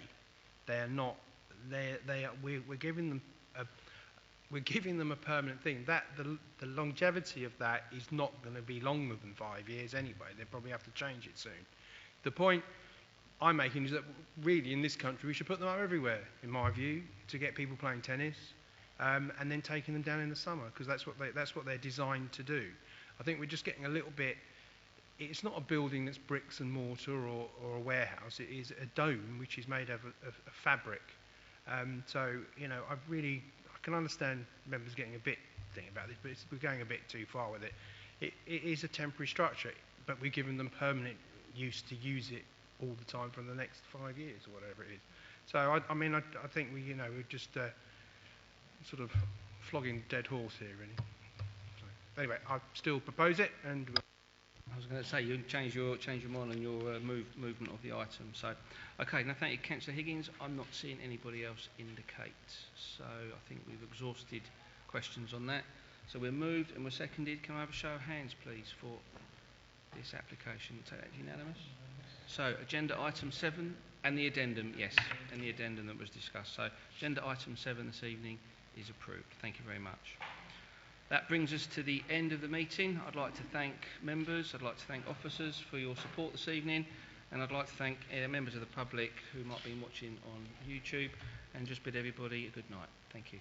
They are not. We're giving them a permanent thing. That the longevity of that is not going to be longer than 5 years anyway. They probably have to change it soon. The point I'm making is that really in this country we should put them up everywhere, in my view, to get people playing tennis, and then taking them down in the summer, because that's what they're designed to do. I think we're just getting a little bit. It's not a building that's bricks and mortar or a warehouse. It is a dome which is made of a fabric. So I can understand members getting a bit thinking about this, but we're going a bit too far with it. It is a temporary structure, but we're giving them permanent use to use it all the time for the next 5 years or whatever it is. So I think we're just sort of flogging a dead horse here, really. So, anyway, I still propose it, and. I was going to say you change your mind on your movement of the item. So, okay, now thank you, Councillor Higgins. I'm not seeing anybody else indicate. So I think we've exhausted questions on that. So we're moved and we're seconded. Can I have a show of hands, please, for this application? Take that unanimous. So agenda item 7 and the addendum, yes, and the addendum that was discussed. So agenda item 7 this evening is approved. Thank you very much. That brings us to the end of the meeting. I'd like to thank members, I'd like to thank officers for your support this evening, and I'd like to thank members of the public who might be watching on YouTube, and just bid everybody a good night. Thank you.